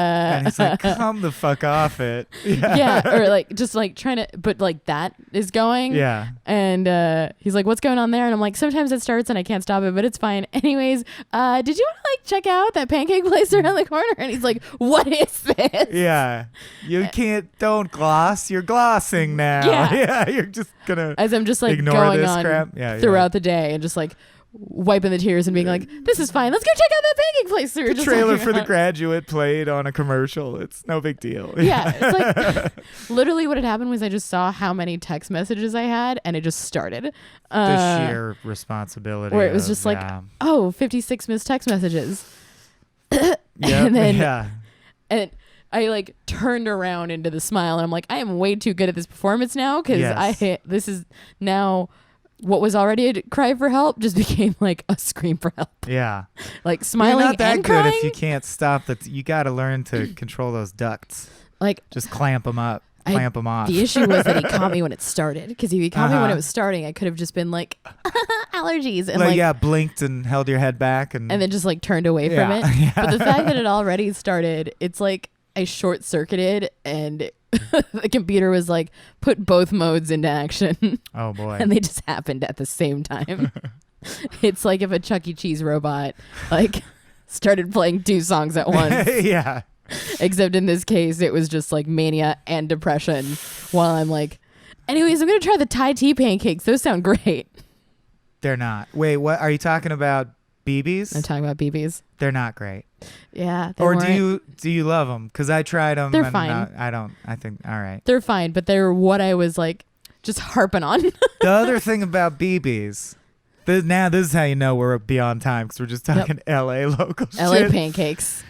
he's like, come the fuck off it. Yeah, or like just like trying to, but like that is going. Yeah. And he's like, what's going on there? And I'm like, sometimes it starts and I can't stop it, but it's fine. Anyways, did you want to like check out that pancake place around the corner? And he's like, what is this? Yeah. You don't gloss. You're glossing now. Yeah. You're just gonna as I'm just like going on throughout the day and just like wiping the tears and being like, this is fine, let's go check out that pancake place. So the trailer for The Graduate played on a commercial. It's no big deal. Yeah, it's like literally what had happened was I just saw how many text messages I had and it just started. The sheer responsibility. Where it was just like, 56 missed text messages. And then and I like turned around into the smile and I'm like, I am way too good at this performance now because this is now what was already a cry for help just became like a scream for help. Yeah. Like smiling You're not that and good crying. if you can't stop that. You got to learn to control those ducts. Like Just clamp them up, clamp them off. the issue was that he caught me when it started. Because if he caught me when Uh-huh. it was starting, I could have just been like allergies and like, yeah, blinked and held your head back and then just like turned away from it. Yeah. But the fact that it already started, it's like I short circuited and the computer was like, put both modes into action. Oh boy. And they just happened at the same time. It's like if a Chuck E. Cheese robot like started playing 2 songs at once. Yeah. Except in this case, it was just like mania and depression while I'm like, anyways, I'm going to try the Thai tea pancakes. Those sound great. They're not. Wait, what? Are you talking about BBs? I'm talking about BBs. They're not great. Yeah. They Or weren't. do you love them? Because I tried them. They're and fine. I don't. I think, all right. They're fine, but they're what I was like just harping on. The other thing about BBs, now this is how you know we're beyond time because we're just talking LA local LA shit. pancakes.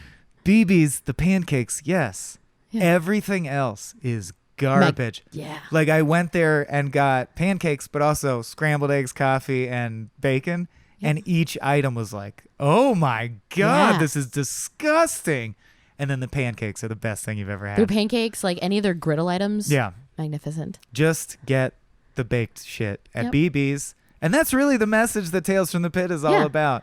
BBs, the pancakes, yes. Yeah. Everything else is garbage. Yeah. Like I went there and got pancakes, but also scrambled eggs, coffee, and bacon. And each item was like, oh my God, Yeah. this is disgusting. And then the pancakes are the best thing you've ever had. Their pancakes, like any of their griddle items. Yeah. Magnificent. Just get the baked shit at Yep. BB's. And that's really the message that Tales from the Pit is all Yeah. about.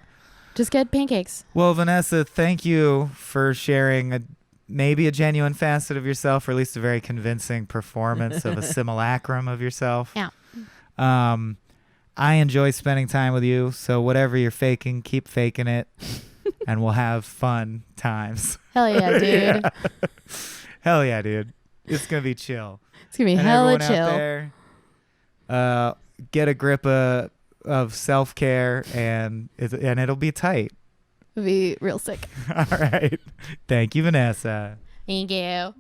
Just get pancakes. Well, Vanessa, thank you for sharing maybe a genuine facet of yourself, or at least a very convincing performance of a simulacrum of yourself. Yeah. I enjoy spending time with you, so whatever you're faking, keep faking it, and we'll have fun times. Hell yeah, dude. Yeah. Hell yeah, dude. It's going to be chill. It's going to be And hella everyone chill. out there, get a grip of self-care, and it'll be tight. It'll be real sick. All right. Thank you, Vanessa. Thank you.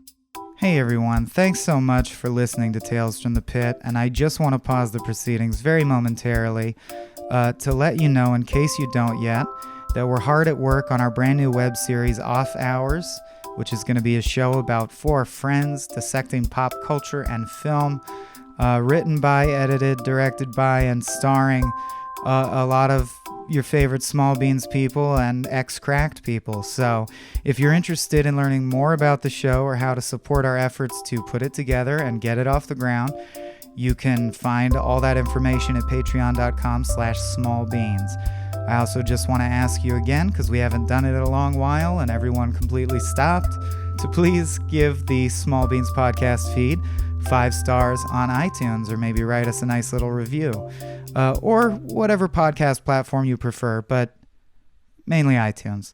Hey everyone, thanks so much for listening to Tales from the Pit, and I just want to pause the proceedings very momentarily to let you know, in case you don't yet, that we're hard at work on our brand new web series Off Hours, which is going to be a show about 4 friends dissecting pop culture and film, written by, edited, directed by, and starring a lot of your favorite Small Beans people and ex-Cracked people. So if you're interested in learning more about the show or how to support our efforts to put it together and get it off the ground, you can find all that information at patreon.com/smallbeans. I also just want to ask you again, because we haven't done it in a long while and everyone completely stopped, to please give the Small Beans podcast feed 5 stars on iTunes, or maybe write us a nice little review. Or whatever podcast platform you prefer, but mainly iTunes.